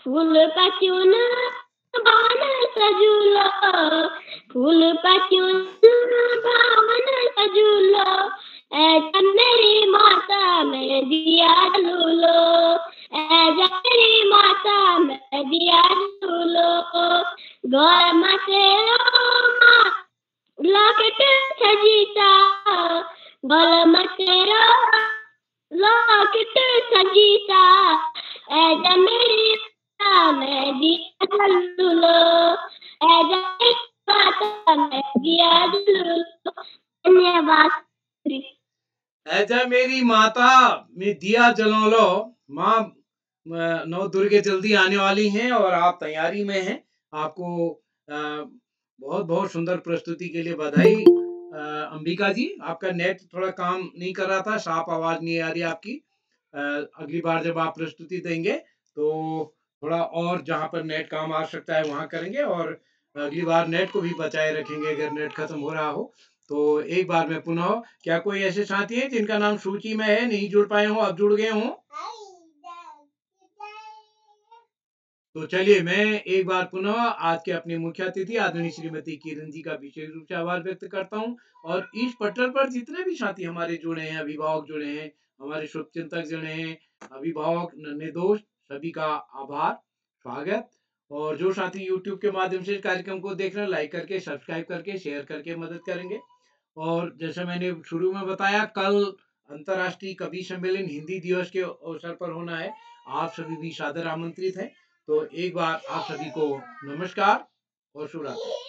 फूल पत्यून भावन सजूलो, फूल पत्यून भावन सजूलो, ऐसा मेरी माता मैं दिया जलूलो, ऐसा मेरी माता मैं दिया जलूलो, गौर माँ तेरा लॉकेट सजीता, गौर माँ तेरा लॉकेट सजीता, ऐसा मेरी माता मैं दिया जलूलो, ऐसा मेरी माता मैं दिया जलूलो। धन्यवाद। ऐजा मेरी माता में दिया जलूलो। माँ नौ दुर्गे जल्दी आने वाली हैं और आप तैयारी में हैं। आपको बहुत बहुत सुंदर प्रस्तुति के लिए बधाई। अंबिका जी, आपका नेट थोड़ा काम नहीं कर रहा था, साफ आवाज नहीं आ रही आपकी। अगली बार जब आप प्रस्तुति देंगे तो थोड़ा और जहाँ पर नेट काम आ सकता है वहाँ करेंगे, और अगली बार नेट को भी बचाए रखेंगे अगर नेट खत्म हो रहा हो तो। एक बार में पुनः, क्या कोई ऐसे साथी हैं जिनका नाम सूची में है, नहीं जुड़ पाए हों, अब जुड़ गए हों? तो चलिए मैं एक बार पुनः आज के अपने मुख्य अतिथि आदरणीय श्रीमती किरण जी का विशेष रूप से आभार व्यक्त करता हूं, और इस पटल पर जितने भी साथी हमारे जुड़े हैं, अभिभावक जुड़े हैं, हमारे शुभचिंतक जुड़े हैं, अभिभावक, नन्हे दोस्त, सभी का आभार, स्वागत। और जो साथी YouTube के माध्यम से इस कार्यक्रम को देख रहे हैं, लाइक करके, सब्सक्राइब करके, शेयर करके मदद करेंगे। और जैसे मैंने शुरू में बताया, कल अंतर्राष्ट्रीय कवि सम्मेलन हिंदी दिवस के अवसर पर होना है। आप सभी भी सादर आमंत्रित हैं। तो एक बार आप सभी को नमस्कार और शुभ रात्रि।